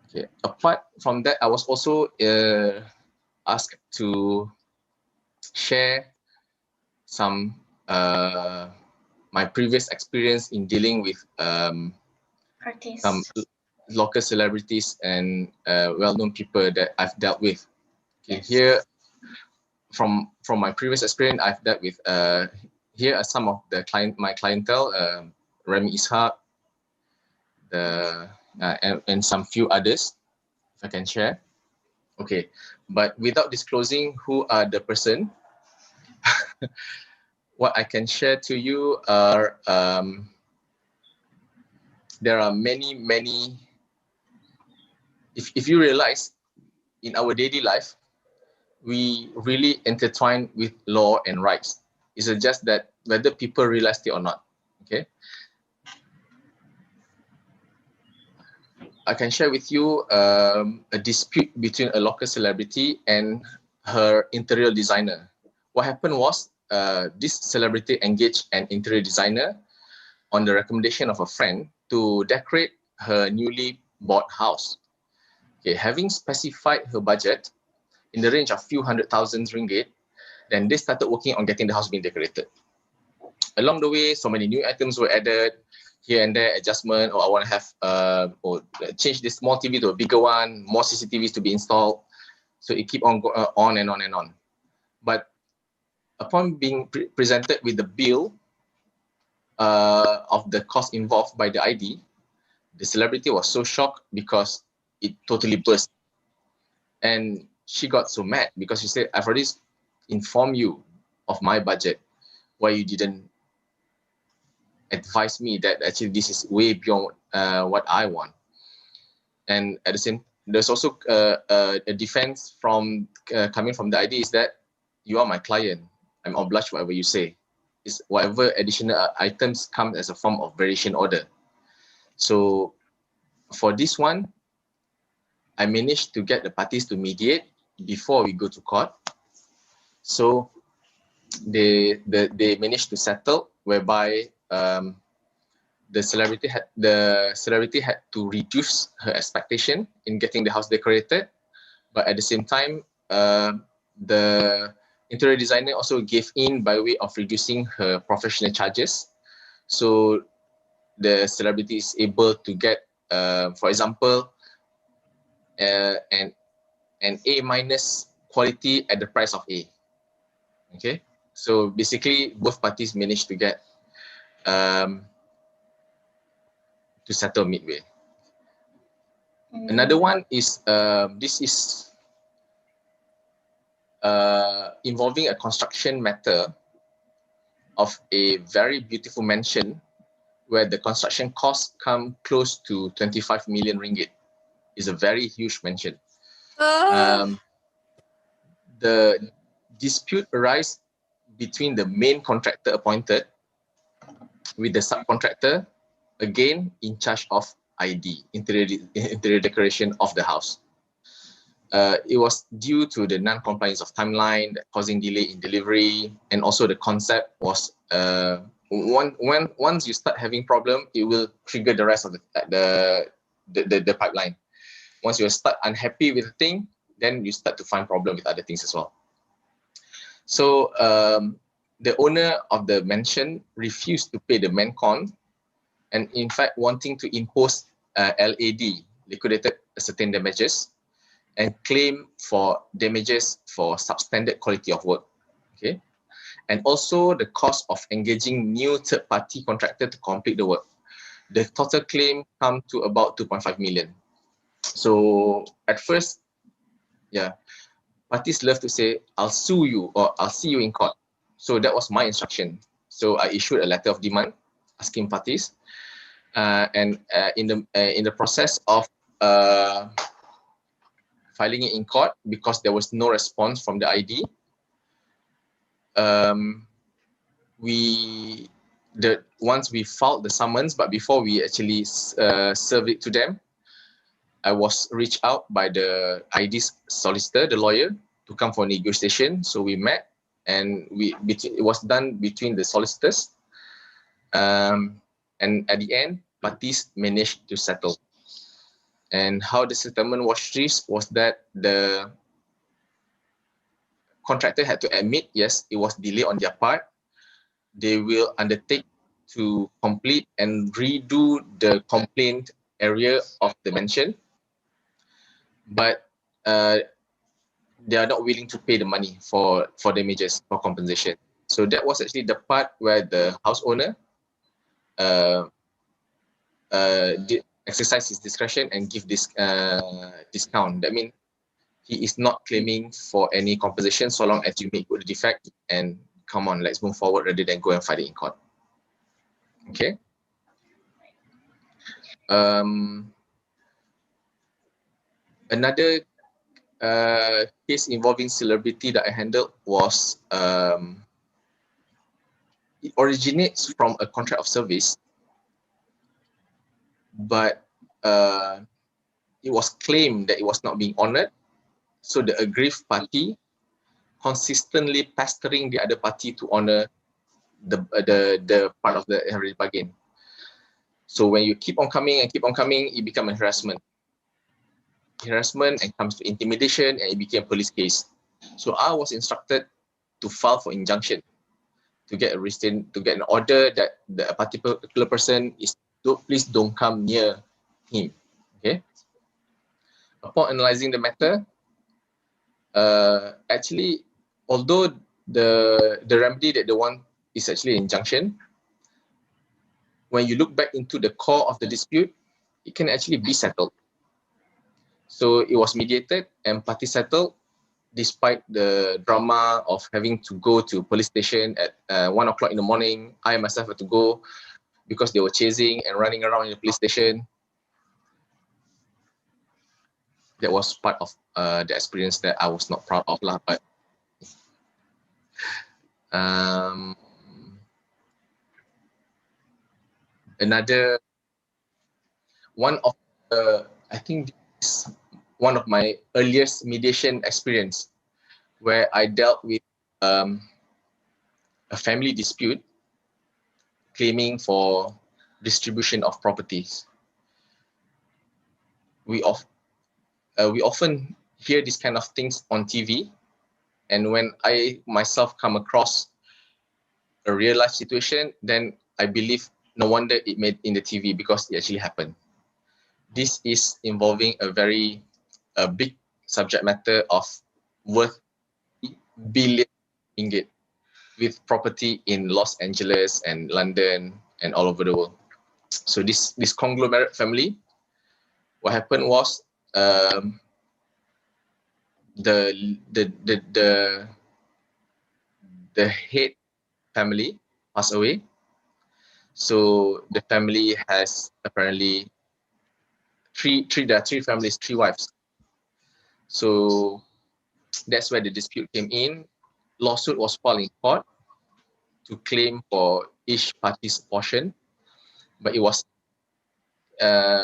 S5: Okay. Apart from that, I was also asked to share some my previous experience in dealing with some local celebrities and well-known people that I've dealt with. Okay, yes. Here, from my previous experience, I've dealt with here are some of the my clientele, Remy Ishaq, and some few others, if I can share. Okay, but without disclosing who are the person, what I can share to you are there are many. If you realize, in our daily life, we really intertwine with law and rights. It's just that whether people realize it or not. Okay. I can share with you a dispute between a local celebrity and her interior designer. What happened was this celebrity engaged an interior designer on the recommendation of a friend to decorate her newly bought house. Okay, having specified her budget in the range of few RM100,000, then they started working on getting the house being decorated. Along the way, so many new items were added, here and there adjustment, or I want to have or change this small TV to a bigger one, more CCTVs to be installed. So it keep on on and on and on. But upon being presented with the bill of the cost involved by the ID, the celebrity was so shocked because it totally burst. And she got so mad because she said, I've already informed you of my budget, why you didn't advise me that actually this is way beyond what I want. And at the same, there's also a defense from coming from the ID is that you are my client. I'm obliged whatever you say. Is whatever additional items come as a form of variation order. So for this one, I managed to get the parties to mediate before we go to court. So they managed to settle, whereby the celebrity had to reduce her expectation in getting the house decorated, but at the same time, the interior designer also gave in by way of reducing her professional charges. So the celebrity is able to get, for example, an A- quality at the price of A. Okay, so basically both parties managed to get to settle midway. Another one is this is involving a construction matter of a very beautiful mansion where the construction costs come close to 25 million ringgit. It's a very huge mansion. The dispute arises between the main contractor appointed with the subcontractor, again in charge of ID, interior decoration of the house. It was due to the non-compliance of timeline causing delay in delivery, and also the concept was once you start having problem, it will trigger the rest of the pipeline. Once you start unhappy with the thing, then you start to find problem with other things as well. So the owner of the mansion refused to pay the mancon, and in fact wanting to impose LAD, liquidated ascertained damages, and claim for damages for substandard quality of work. Okay, and also the cost of engaging new third-party contractor to complete the work. The total claim come to about 2.5 million. So at first, yeah, parties love to say, I'll sue you or I'll see you in court. So that was my instruction. So I issued a letter of demand asking parties, and in the process of filing it in court, because there was no response from the ID, once we filed the summons, but before we actually served it to them, I was reached out by the ID's solicitor, the lawyer, to come for negotiation. So we met, and it was done between the solicitors, and at the end, parties managed to settle. And how the settlement was reached was that the contractor had to admit, yes, it was delayed on their part. They will undertake to complete and redo the complaint area of the mansion, but they are not willing to pay the money for damages, for compensation. So that was actually the part where the house owner did exercise his discretion and give this discount. That means he is not claiming for any compensation so long as you make good defect, and come on, let's move forward rather than go and fight it in court. Okay. Another case involving celebrity that I handled was it originates from a contract of service, but it was claimed that it was not being honored. So the aggrieved party consistently pestering the other party to honor the part of the already bargain. So when you keep on coming, it becomes a harassment and comes to intimidation, and it became a police case. So I was instructed to file for injunction, to get an order that the particular person is, please don't come near him. Okay. Upon analyzing the matter, actually, although the remedy that they want is actually an injunction, when you look back into the core of the dispute, it can actually be settled. So it was mediated and party settled, despite the drama of having to go to police station at 1 o'clock in the morning. I myself had to go because they were chasing and running around in the police station. That was part of the experience that I was not proud of, but another one of I think this is one of my earliest mediation experience, where I dealt with a family dispute claiming for distribution of properties. We often hear these kind of things on TV, and when I myself come across a real life situation, then I believe no wonder it made in the TV, because it actually happened. This is involving a very big subject matter of worth billion ringgit, with property in Los Angeles and London and all over the world. So this conglomerate family, what happened was the head family passed away. So the family has apparently there are three families, 3 wives. So that's where the dispute came in. Lawsuit was filed in court to claim for each party's portion, but it was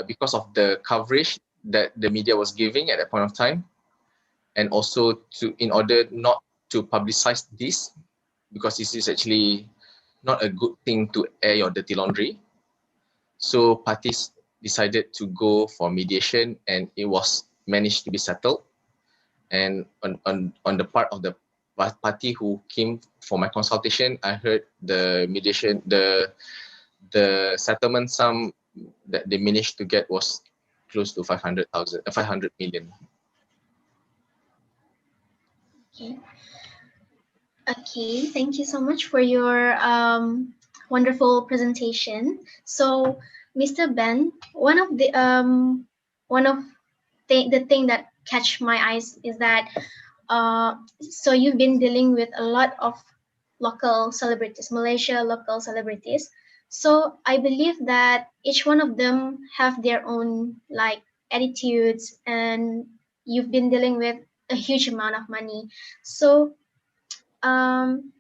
S5: because of the coverage that the media was giving at that point of time, and also in order not to publicize this, because this is actually not a good thing to air your dirty laundry. So parties decided to go for mediation, and it was managed to be settled. And on the part of the party who came for my consultation, I heard the mediation, the settlement sum that they managed to get was close to 500 million.
S3: Okay, thank you so much for your wonderful presentation. So, Mr. Ben, one of the thing that catch my eyes is that so you've been dealing with a lot of local celebrities, Malaysia local celebrities. So I believe that each one of them have their own like attitudes, and you've been dealing with a huge amount of money. So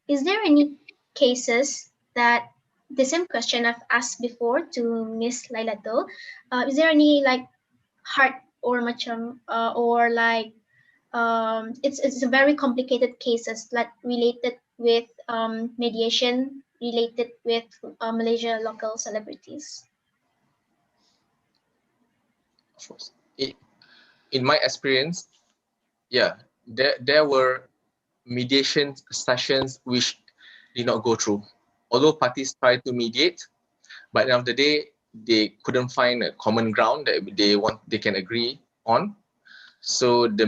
S3: is there any cases that the same question I've asked before to Miss Lailatul, is there any like hard or macam or like it's a very complicated cases like related with mediation related with Malaysia local celebrities?
S5: Of course. In my experience, yeah, there were mediation sessions which did not go through. Although parties tried to mediate, but at the end of the day, they couldn't find a common ground that they can agree on. So the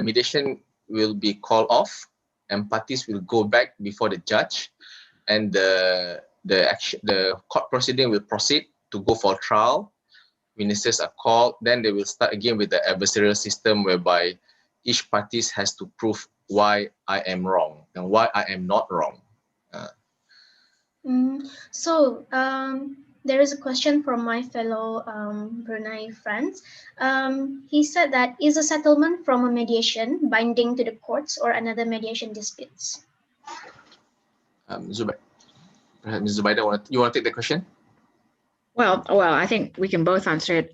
S5: mediation will be called off, and parties will go back before the judge, and the court proceeding will proceed to go for trial. Witnesses are called, then they will start again with the adversarial system, whereby each party has to prove why I am wrong and why I am not wrong.
S3: So there is a question from my fellow Brunei friends. He said that, is a settlement from a mediation binding to the courts or another mediation disputes?
S5: Ms. Zubaida, you want to take the question?
S4: Well, I think we can both answer it.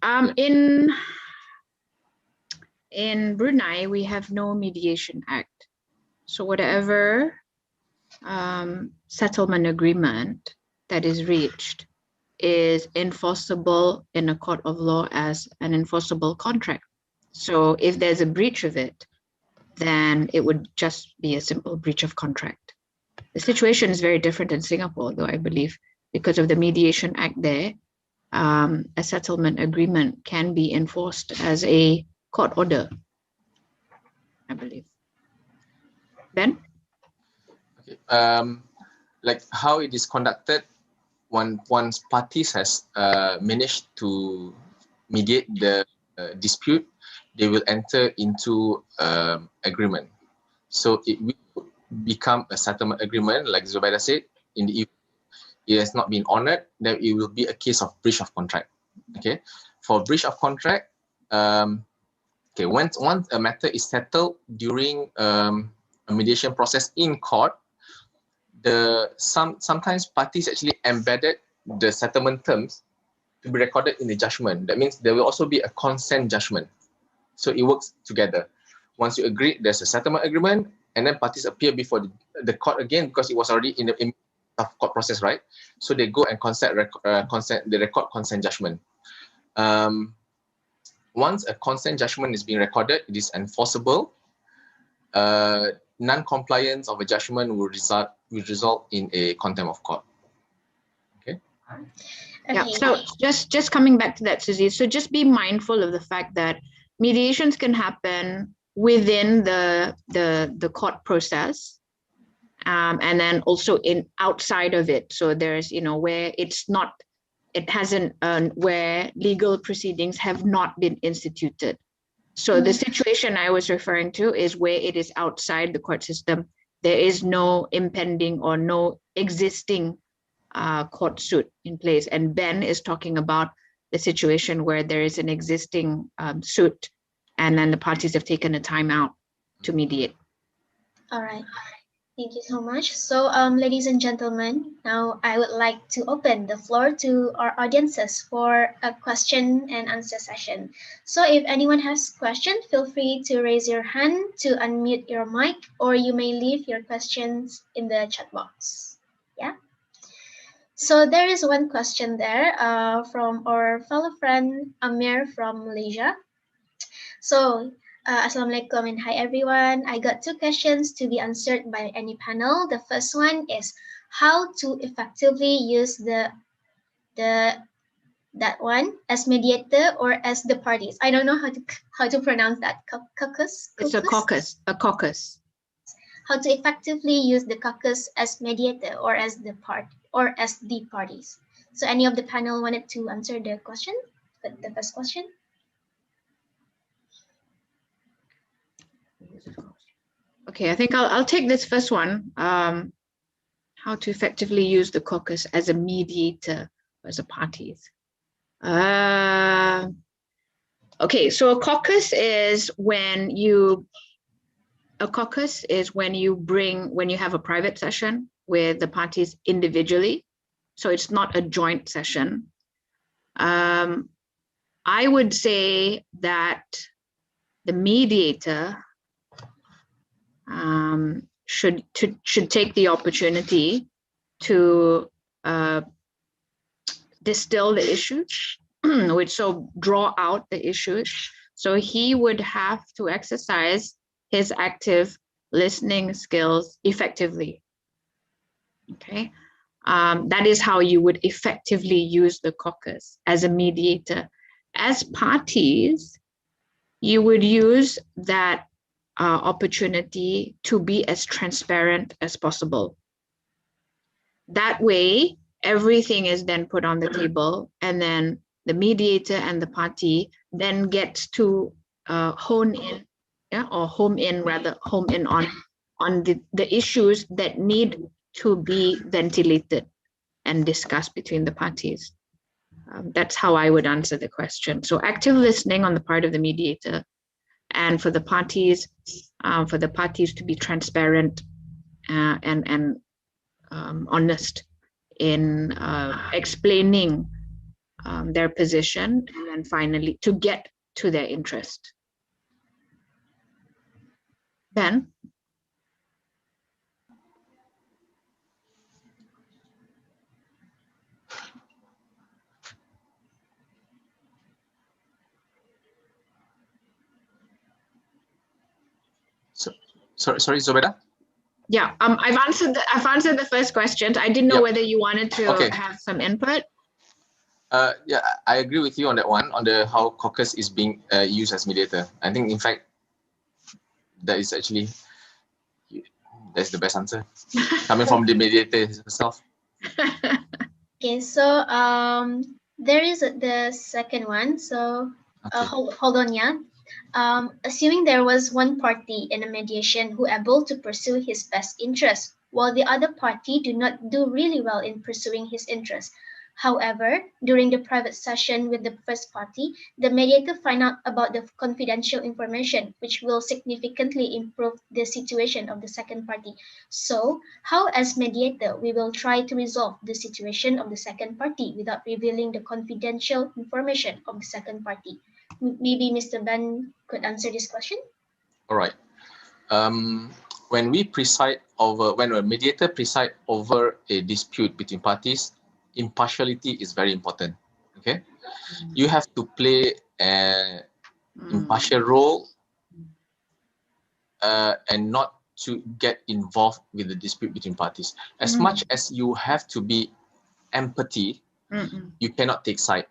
S4: in Brunei, we have no Mediation Act. So whatever settlement agreement that is reached is enforceable in a court of law as an enforceable contract. So if there's a breach of it, then it would just be a simple breach of contract. The situation is very different in Singapore, though, I believe, because of the Mediation Act there, a settlement agreement can be enforced as a court order, I believe. Ben?
S5: Okay. Like how it is conducted, once parties has managed to mediate the dispute, they will enter into agreement. So it will become a settlement agreement, like Zubaida said. In the it has not been honored, then it will be a case of breach of contract. Okay, for breach of contract, okay, once a matter is settled during a mediation process in court, sometimes parties actually embedded the settlement terms to be recorded in the judgment. That means there will also be a consent judgment. So it works together. Once you agree, there's a settlement agreement, and then parties appear before the court again because it was already in the court process, right? So they go and record consent judgment. Once a consent judgment is being recorded, it is enforceable. Non-compliance of a judgment will result in a contempt of court. Okay.
S4: Yeah. So just coming back to that, Suzy. So just be mindful of the fact that mediations can happen within the court process, and then also outside of it. So there's, where it hasn't, where legal proceedings have not been instituted. So the situation I was referring to is where it is outside the court system. There is no impending or no existing court suit in place. And Ben is talking about the situation where there is an existing suit, and then the parties have taken a time out to mediate.
S3: All right. Thank you so much. So, ladies and gentlemen, now I would like to open the floor to our audiences for a question and answer session. So if anyone has questions, feel free to raise your hand to unmute your mic, or you may leave your questions in the chat box. Yeah. So there is one question there from our fellow friend Amir from Malaysia. So, Assalamualaikum and hi everyone. I got two questions to be answered by any panel. The first one is how to effectively use that one as mediator or as the parties. I don't know how to pronounce that. Caucus?
S4: It's a caucus. A caucus.
S3: How to effectively use the caucus as mediator or as the parties. So any of the panel wanted to answer the question? The first question?
S4: Okay, I think I'll take this first one. How to effectively use the caucus as a mediator, as a parties. Okay, so a caucus is when you have a private session with the parties individually. So it's not a joint session. I would say that the mediator should take the opportunity to distill the issues, draw out the issues. So he would have to exercise his active listening skills effectively. Okay, that is how you would effectively use the caucus as a mediator. As parties, you would use that opportunity to be as transparent as possible. That way, everything is then put on the table, and then the mediator and the party then gets to home in on the issues that need to be ventilated and discussed between the parties. That's how I would answer the question. So active listening on the part of the mediator, and for the parties to be transparent and honest in explaining their position, and then finally to get to their interest. Ben?
S5: Sorry, Zobeda?
S4: Yeah, I've answered the first question. I didn't know
S5: Yep.
S4: whether you wanted to
S5: Okay.
S4: have some input.
S5: Yeah, I agree with you on that one, on the how caucus is being used as mediator. I think, in fact, that is actually, that's the best answer coming from the mediator herself.
S3: Okay, so there is the second one. So
S5: Okay.
S3: hold on, yeah. Assuming there was one party in a mediation who able to pursue his best interest, while the other party do not do really well in pursuing his interest. However, during the private session with the first party, the mediator find out about the confidential information, which will significantly improve the situation of the second party. So, how as mediator, we will try to resolve the situation of the second party without revealing the confidential information of the second party? Maybe Mr. Ben could answer this question.
S5: All right. When a mediator preside over a dispute between parties, impartiality is very important. Okay, you have to play an impartial role and not to get involved with the dispute between parties. As much as you have to be empathy, you cannot take side.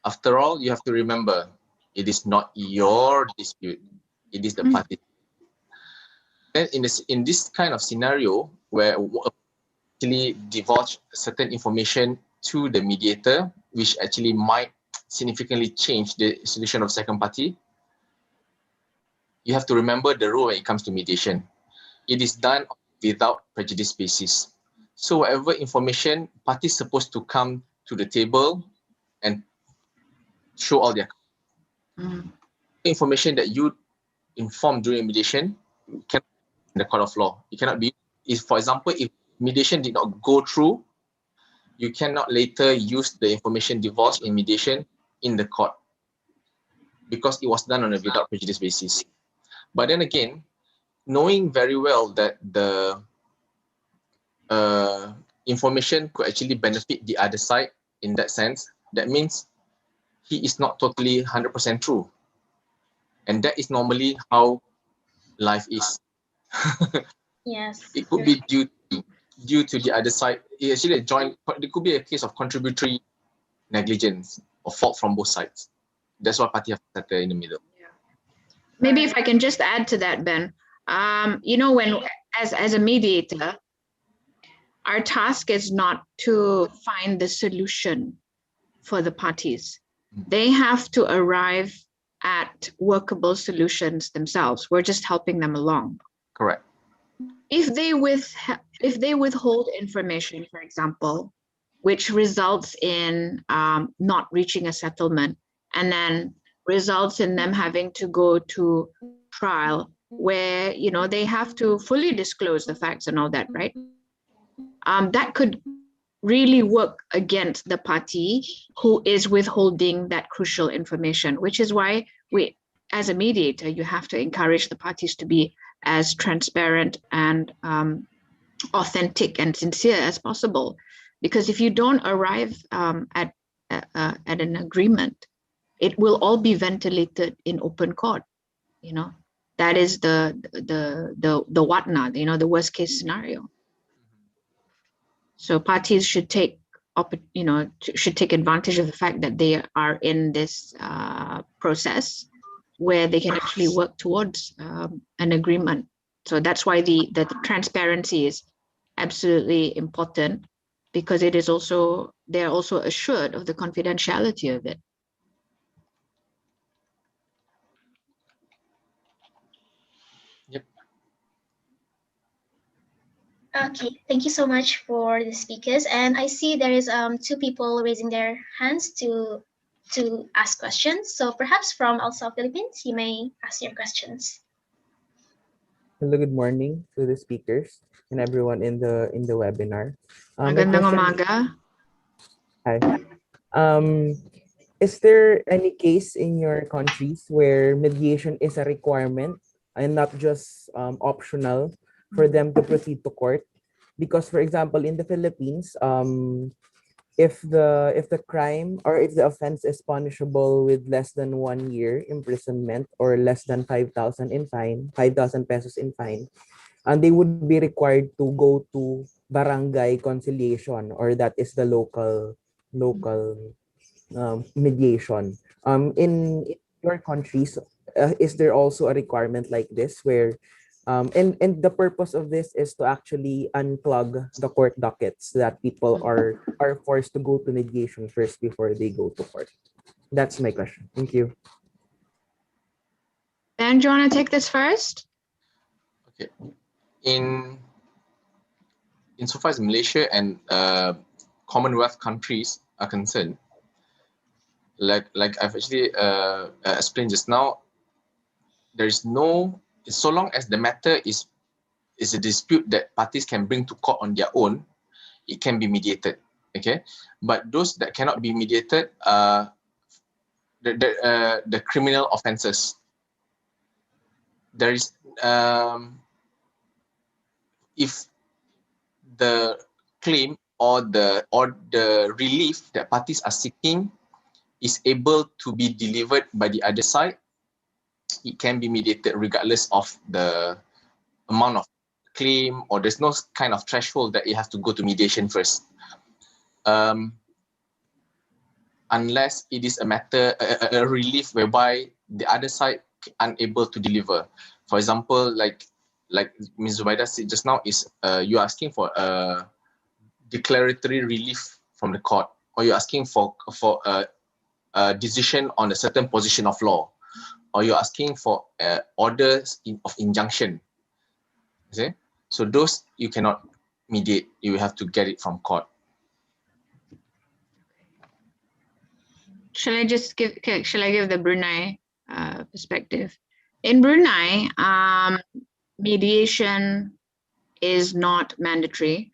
S5: After all, you have to remember, it is not your dispute, it is the party. Then in this kind of scenario where actually divulge certain information to the mediator, which actually might significantly change the solution of second party, you have to remember the rule when it comes to mediation. It is done without prejudice basis. So whatever information parties supposed to come to the table and show all their information that you inform during mediation cannot be in the court of law. It cannot be. If, for example, if mediation did not go through, you cannot later use the information divulged in mediation in the court because it was done on a without prejudice basis. But then again, knowing very well that the information could actually benefit the other side in that sense, that means he is not totally 100% true. And that is normally how life is.
S3: Yes.
S5: It could be due to the other side. It actually it could be a case of contributory negligence or fault from both sides. That's why party have to settle in the middle.
S4: Maybe if I can just add to that, Ben, when as a mediator, our task is not to find the solution for the parties. They have to arrive at workable solutions themselves. We're just helping them along.
S5: Correct.
S4: If they withhold information, for example, which results in not reaching a settlement, and then results in them having to go to trial where they have to fully disclose the facts and all that, right? That could really work against the party who is withholding that crucial information, which is why we, as a mediator, you have to encourage the parties to be as transparent and authentic and sincere as possible. Because if you don't arrive at an agreement, it will all be ventilated in open court. That is the whatnot, the worst case scenario. So parties should take advantage of the fact that they are in this process where they can actually work towards an agreement. So that's why the transparency is absolutely important, because it is also, they're also assured of the confidentiality of it.
S5: Yep.
S3: Okay, thank you so much for the speakers. And I see there is two people raising their hands to ask questions. So perhaps from also Philippines, you may ask your questions.
S6: Hello, good morning to the speakers and everyone in the webinar.
S4: Magandang umaga.
S6: Hi. Is there any case in your countries where mediation is a requirement and not just optional for them to proceed to court. Because, for example, in the Philippines, if the crime or if the offense is punishable with less than 1 year imprisonment or less than 5,000 in fine, 5,000 pesos in fine, and they would be required to go to barangay conciliation, or that is the local mediation. In your countries, is there also a requirement like this where and the purpose of this is to actually unclog the court dockets that people are forced to go to mediation first before they go to court? That's my question. Thank you.
S4: Ben, do you want to take this first?
S5: Okay. Insofar as Malaysia and Commonwealth countries are concerned, like I've actually explained just now, there is no, so long as the matter is a dispute that parties can bring to court on their own, it can be mediated. Okay, but those that cannot be mediated are the criminal offences. There is if the claim or the relief that parties are seeking is able to be delivered by the other side, it can be mediated regardless of the amount of claim, or there's no kind of threshold that it has to go to mediation first. Unless it is a matter, a relief whereby the other side unable to deliver. For example, like Ms. Zubaida said just now, is you're asking for a declaratory relief from the court, or you're asking for a decision on a certain position of law, or you're asking for orders of injunction. See? So those you cannot mediate, you have to get it from court.
S4: Shall I give the Brunei perspective? In Brunei, mediation is not mandatory.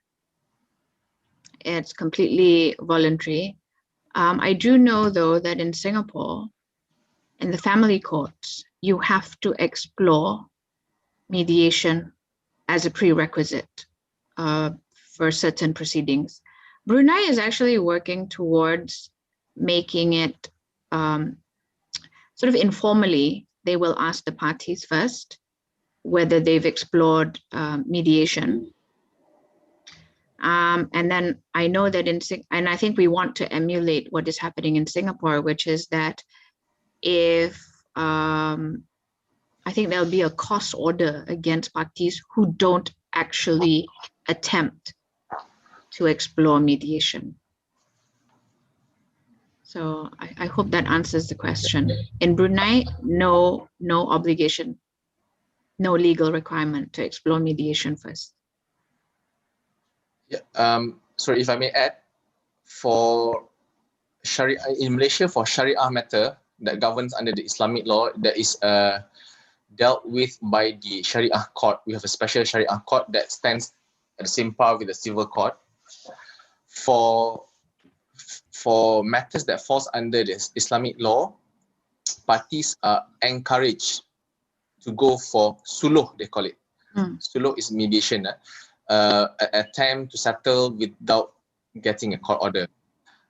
S4: It's completely voluntary. I do know, though, that in Singapore, in the family courts, you have to explore mediation as a prerequisite for certain proceedings. Brunei is actually working towards making it sort of informally. They will ask the parties first whether they've explored mediation. And then I know that and I think we want to emulate what is happening in Singapore, which is that if I think there'll be a cost order against parties who don't actually attempt to explore mediation. So I hope that answers the question. In Brunei, no obligation, no legal requirement to explore mediation first.
S5: Yeah. Sorry, if I may add, for Sharia in Malaysia, for Sharia matter that governs under the Islamic law, that is dealt with by the Sharia court. We have a special Sharia court that stands at the same power with the civil court. For matters that falls under this Islamic law, parties are encouraged to go for suluh, they call it. Suluh is mediation, an attempt to settle without getting a court order,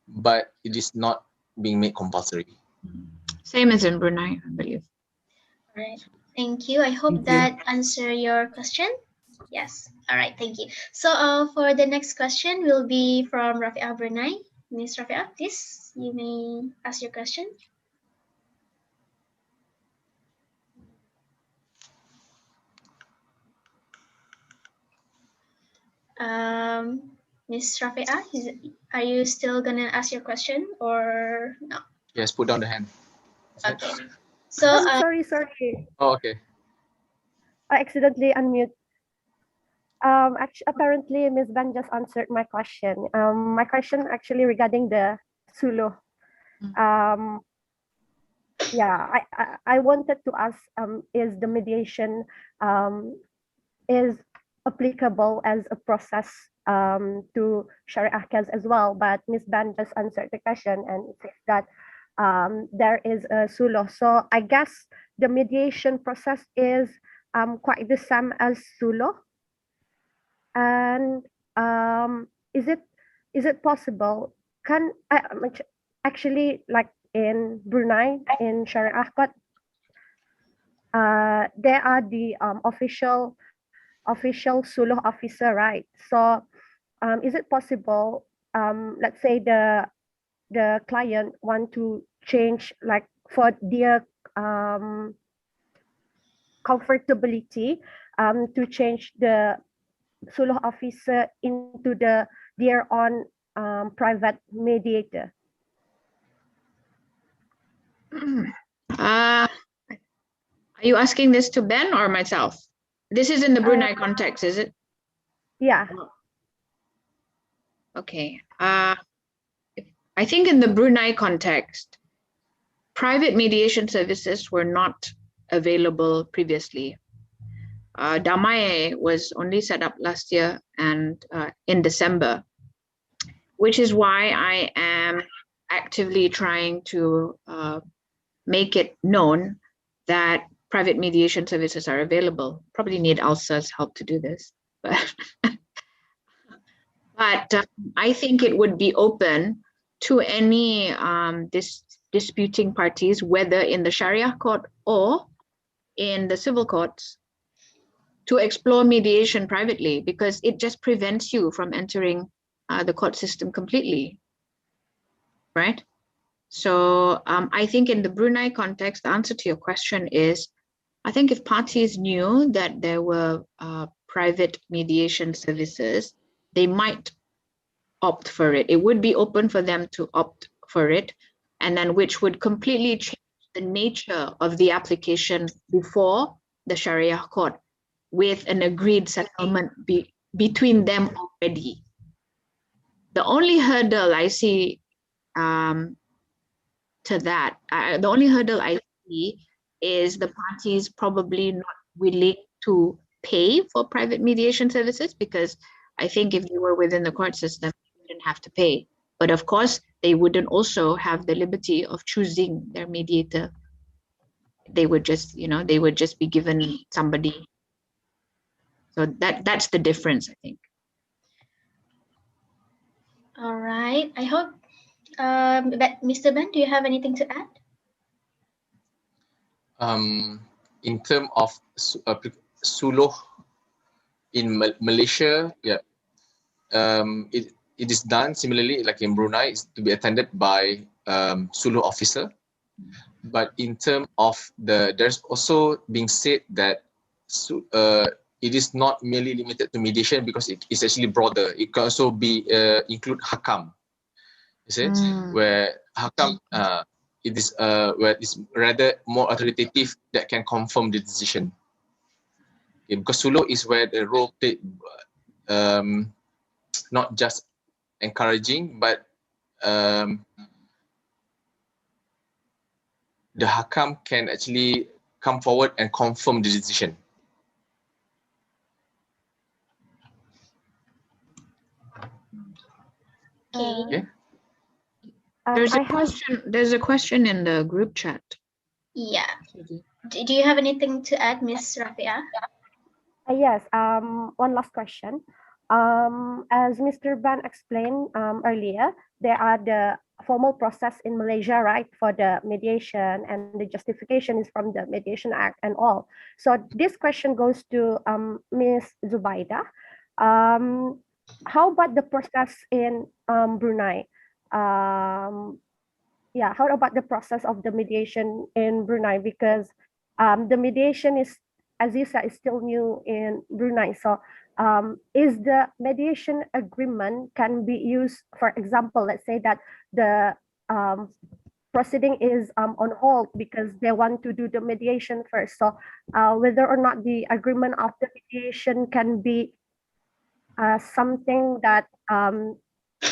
S5: but it is not being made compulsory.
S4: Same as in Brunei, I believe.
S3: All right, thank you. I hope that answer your question. Yes. All right, thank you. So for the next question will be from Rafi'a Brunei. Ms. Rafi'a, please, you may ask your question. Ms. Rafi'a, are you still gonna ask your question or no?
S5: Yes, put down the hand.
S3: Okay. So
S7: sorry.
S5: Oh, okay.
S7: I accidentally unmute. Actually, apparently, Ms. Ben just answered my question. My question actually regarding the suluh. Yeah, I wanted to ask, is the mediation is applicable as a process to Sharia case as well? But Ms. Ben just answered the question and it says that there is a suluh. So I guess the mediation process is quite the same as Sulo? And is it possible? Can actually, like in Brunei, in Sharia Court, there are the official Sulo officer, right? So is it possible, let's say the client want to change, like for their comfortability, to change the Sulo officer into their own private mediator?
S4: Are you asking this to Ben or myself? This is in the Brunei context, is it?
S7: Yeah.
S4: Okay. I think in the Brunei context, private mediation services were not available previously. Damai was only set up last year and in December, which is why I am actively trying to make it known that private mediation services are available. Probably need ALSA's help to do this, but I think it would be open to any disputing parties, whether in the Sharia court or in the civil courts, to explore mediation privately, because it just prevents you from entering the court system completely, right? So I think in the Brunei context, the answer to your question is, I think if parties knew that there were private mediation services, they might opt for it. It would be open for them to opt for it, and then which would completely change the nature of the application before the Sharia court, with an agreed settlement between them already. The only hurdle I see to that, the only hurdle I see is the parties probably not willing to pay for private mediation services, because I think if they were within the court system, they wouldn't have to pay. But of course, they wouldn't also have the liberty of choosing their mediator. They would just, they would just be given somebody. So that's the difference, I think.
S3: All right. I hope, Mr. Ben, do you have anything to add?
S5: In terms of Suloh in Malaysia, yeah, it is done similarly like in Brunei, is to be attended by Suloh officer. But in terms of there's also being said that it is not merely limited to mediation, because it is actually broader. It can also be include hakam, you see, where hakam it is where it's rather more authoritative that can confirm the decision. Okay, because Suloh is where the role played not just encouraging, but the hakam can actually come forward and confirm the decision.
S3: Okay.
S4: There's a question in the group chat.
S3: Yeah. Do you have anything to add, Ms. Rafia?
S7: Yes. One last question. As Mr. Ban explained earlier, there are the formal process in Malaysia, right, for the mediation, and the justification is from the Mediation Act and all. So this question goes to Ms. Zubaida. How about the process in Brunei? Yeah, how about the process of the mediation in Brunei? Because the mediation is, as you said, is still new in Brunei. So is the mediation agreement can be used, for example, let's say that the proceeding is on hold because they want to do the mediation first. So whether or not the agreement of the mediation can be something that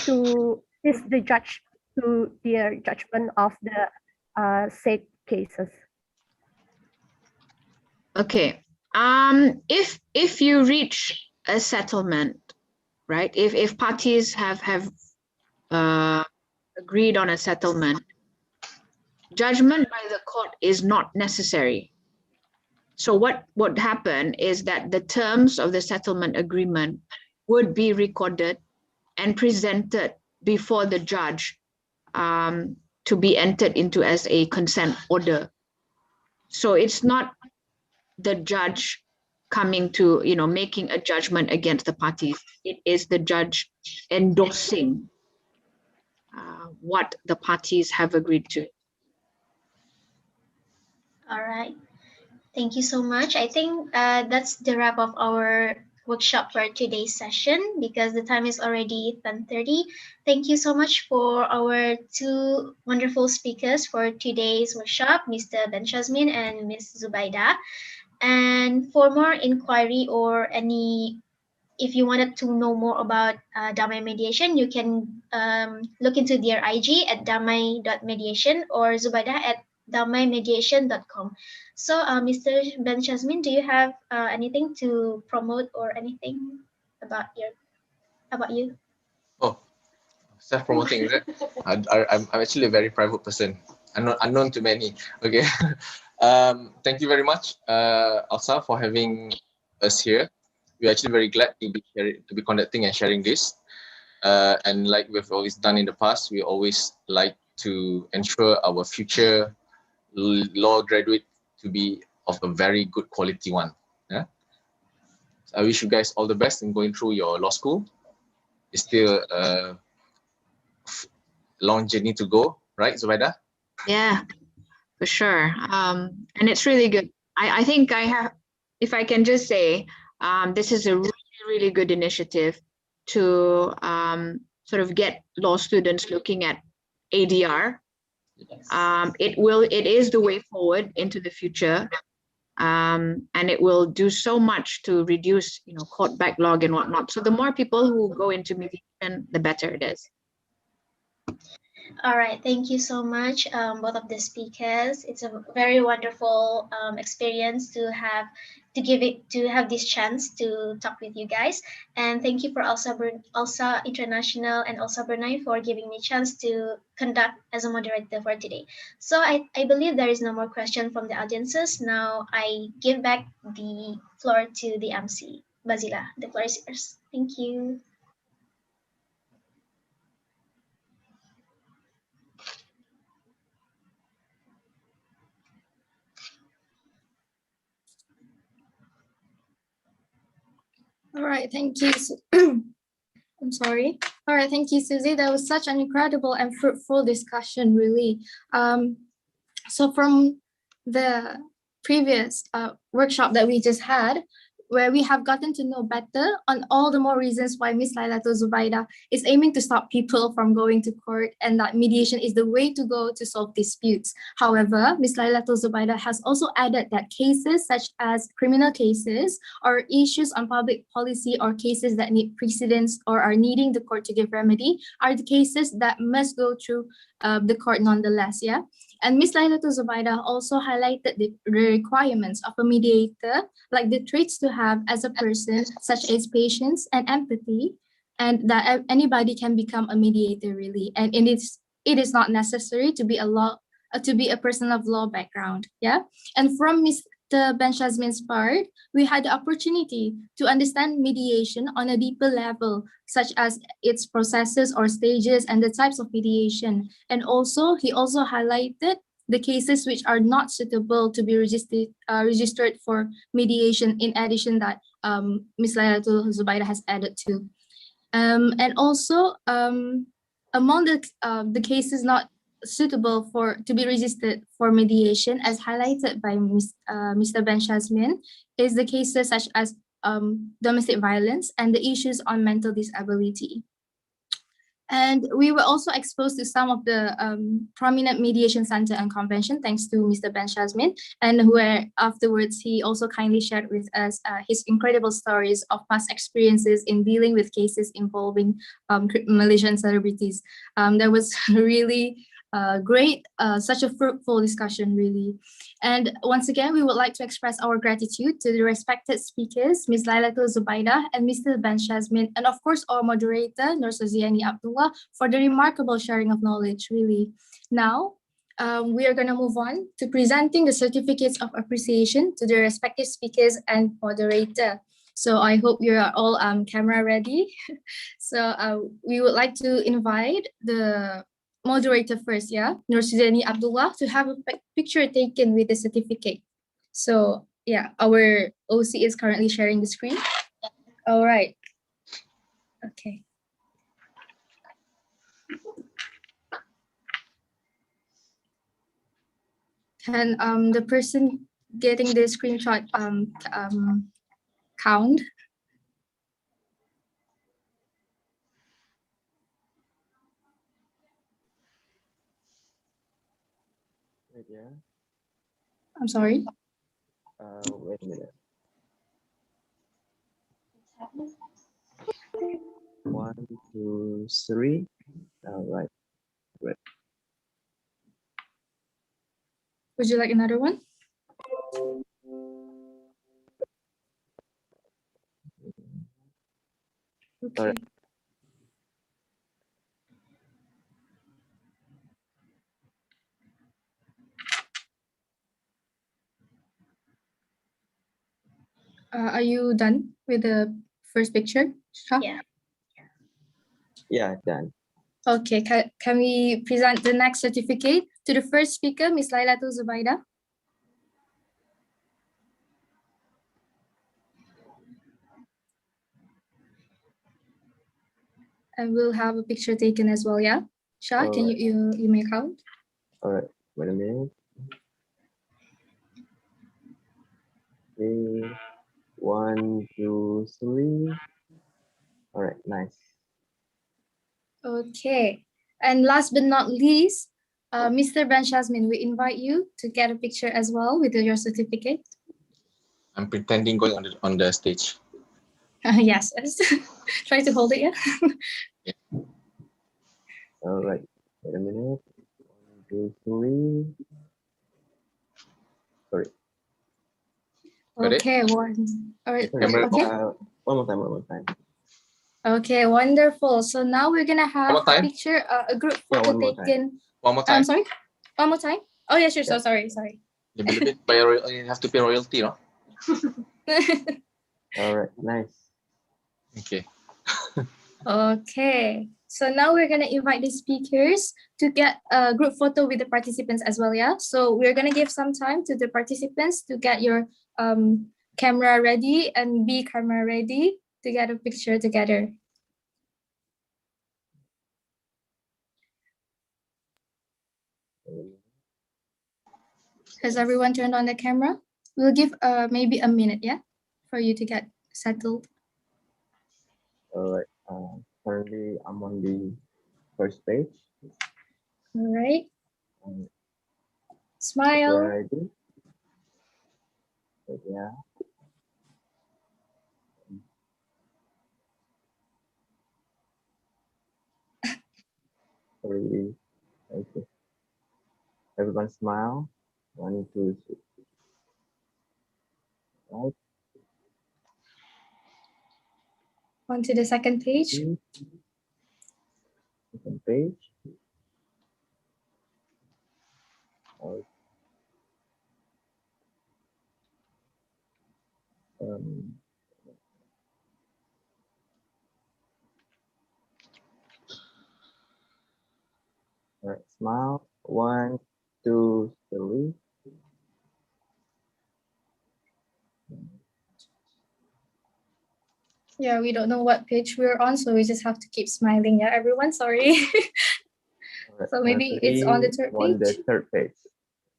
S7: to is the judge to their judgment of the said cases.
S4: Okay. If you reach a settlement, right? If parties have agreed on a settlement, judgment by the court is not necessary. So what would happen is that the terms of the settlement agreement would be recorded and presented before the judge to be entered into as a consent order. So it's not the judge coming to, making a judgment against the parties. It is the judge endorsing what the parties have agreed to.
S3: All right. Thank you so much. I think that's the wrap of our workshop for today's session because the time is already 10:30. Thank you so much for our two wonderful speakers for today's workshop, Mr. Benshazmin and Ms. Zubaida. And for more inquiry or if you wanted to know more about Damai Mediation, you can look into their IG at damai.mediation or Zubaida at damaimediation.com. So, Mr. Benshazmin, do you have anything to promote or anything about you?
S5: Oh, self-promoting, is it? I'm actually a very private person, unknown to many. Okay. Thank you very much, Elsa, for having us here. We're actually very glad to be conducting and sharing this. And like we've always done in the past, we always like to ensure our future law graduate to be of a very good quality one. Yeah. So I wish you guys all the best in going through your law school. It's still a long journey to go, right, Zubaida?
S4: Yeah, for sure. And it's really good. I think if I can just say, this is a really, really good initiative to sort of get law students looking at ADR.
S5: Yes.
S4: It is the way forward into the future. And it will do so much to reduce, court backlog and whatnot. So the more people who go into mediation, the better it is.
S3: All right, thank you so much, both of the speakers. It's a very wonderful experience to have this chance to talk with you guys. And thank you for Elsa International and Elsa Brunei for giving me a chance to conduct as a moderator for today. So I believe there is no more question from the audiences. Now I give back the floor to the MC. Bazila, the floor is yours. Thank you.
S2: All right, thank you. I'm sorry. All right, thank you, Susie. That was such an incredible and fruitful discussion, really. So from the previous workshop that we just had, where we have gotten to know better on all the more reasons why Ms. Lailatul Zubaida is aiming to stop people from going to court and that mediation is the way to go to solve disputes. However, Ms. Lailatul Zubaida has also added that cases such as criminal cases or issues on public policy or cases that need precedence or are needing the court to give remedy are the cases that must go through the court nonetheless, yeah? And Ms. Lailatul Zubaida also highlighted the requirements of a mediator, like the traits to have as a person, such as patience and empathy, and that anybody can become a mediator, really. And it is not necessary to be a person of law background, yeah. And from Mr. Benshazmin's part, we had the opportunity to understand mediation on a deeper level, such as its processes or stages and the types of mediation. And also, he also highlighted the cases which are not suitable to be registered for mediation, in addition that Ms. Lailatul Zubaida has added to. And also, among the cases not suitable to be registered for mediation, as highlighted by Mr. Benshazmin, is the cases such as domestic violence and the issues on mental disability. And we were also exposed to some of the prominent mediation center and convention, thanks to Mr. Benshazmin, and where afterwards he also kindly shared with us his incredible stories of past experiences in dealing with cases involving Malaysian celebrities. That was really great, such a fruitful discussion, really. And once again, we would like to express our gratitude to the respected speakers, Ms. Lailatul Zubaida and Mr. Benshazmin, and of course, our moderator, Nur Suziani Abdullah, for the remarkable sharing of knowledge, really. Now, we are going to move on to presenting the certificates of appreciation to the respective speakers and moderator. So I hope you are all camera ready. So we would like to invite the moderator first, yeah, Nur Sudani Abdullah, to have a picture taken with the certificate. So yeah, our OC is currently sharing the screen. All right. Okay. Can the person getting the screenshot count?
S6: Wait, yeah.
S2: I'm sorry.
S6: Wait a minute. 1, 2, 3. All right. Great.
S2: Would you like another one? Okay.
S6: All right.
S2: Are you done with the first picture, Shah?
S3: Yeah.
S6: Yeah, done.
S2: Okay, can we present the next certificate to the first speaker, Ms. Lailatul Zubaida? And we'll have a picture taken as well, yeah? Shah, can
S6: Alright.
S2: you may count?
S6: All right. Wait a minute. 3, 1, 2, 3. All right. Nice.
S2: Okay. And last but not least, Mr. Ben Shazmin, we invite you to get a picture as well with your certificate.
S5: I'm pretending going on the stage.
S2: Yes, yes. Try to hold it, yeah?
S6: All right. Wait a minute. 1, 2, 3. Sorry.
S5: Got it?
S2: Okay, one. All right.
S5: Camera
S2: Okay.
S6: One more time. One more time.
S2: Okay, wonderful. So now we're gonna have
S5: One more
S2: a
S5: time?
S2: picture, a group
S6: Yeah,
S2: photo
S6: one more time.
S2: taken.
S5: One more
S2: I'm
S5: time.
S2: sorry. One more time. Oh yeah, sure. So
S6: Yeah.
S2: sorry.
S5: You have to pay royalty, no?
S6: All right. Nice.
S5: Okay.
S2: Okay. So now we're gonna invite the speakers to get a group photo with the participants as well. Yeah. So we're gonna give some time to the participants to get your camera ready and be camera ready to get a picture together. Has everyone turned on the camera? We'll give maybe a minute, yeah, for you to get settled.
S6: All right. Currently, I'm on the first page.
S2: All right.
S6: Um,
S2: Smile.
S6: Where I do. But yeah. Really. Okay. Everyone smile. 1, 2, 3. Right.
S2: On to the second page.
S6: Second page. All right. Smile. 1, 2, 3.
S2: Yeah, we don't know what page we're on, so we just have to keep smiling. Yeah, everyone, sorry.
S6: Right.
S2: So maybe it's on the third
S6: On the
S2: page.
S6: third page.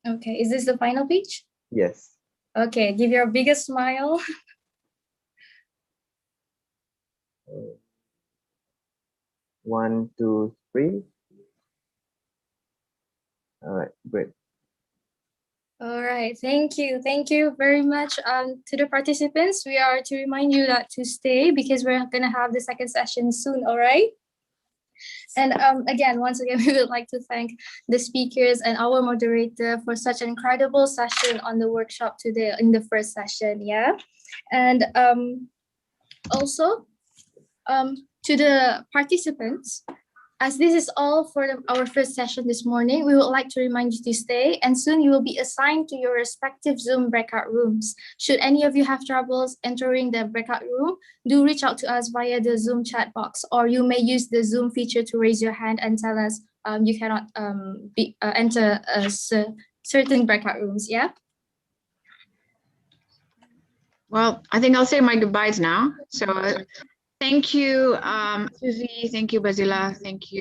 S2: Okay, is this the final page?
S6: Yes.
S2: Okay, give your biggest smile.
S6: 1, 2, 3. All right. Great.
S2: All right, thank you. Thank you very much to the participants. We are to remind you that to stay because we're gonna have the second session soon, all right? And once again, we would like to thank the speakers and our moderator for such an incredible session on the workshop today in the first session, yeah? And also to the participants, As this is all for our first session this morning, we would like to remind you to stay, and soon you will be assigned to your respective Zoom breakout rooms. Should any of you have troubles entering the breakout room, do reach out to us via the Zoom chat box, or you may use the Zoom feature to raise your hand and tell us you cannot enter certain breakout rooms, yeah?
S4: Well, I think I'll say my goodbyes now. So thank you, Susie. Thank you, Basila. Thank you.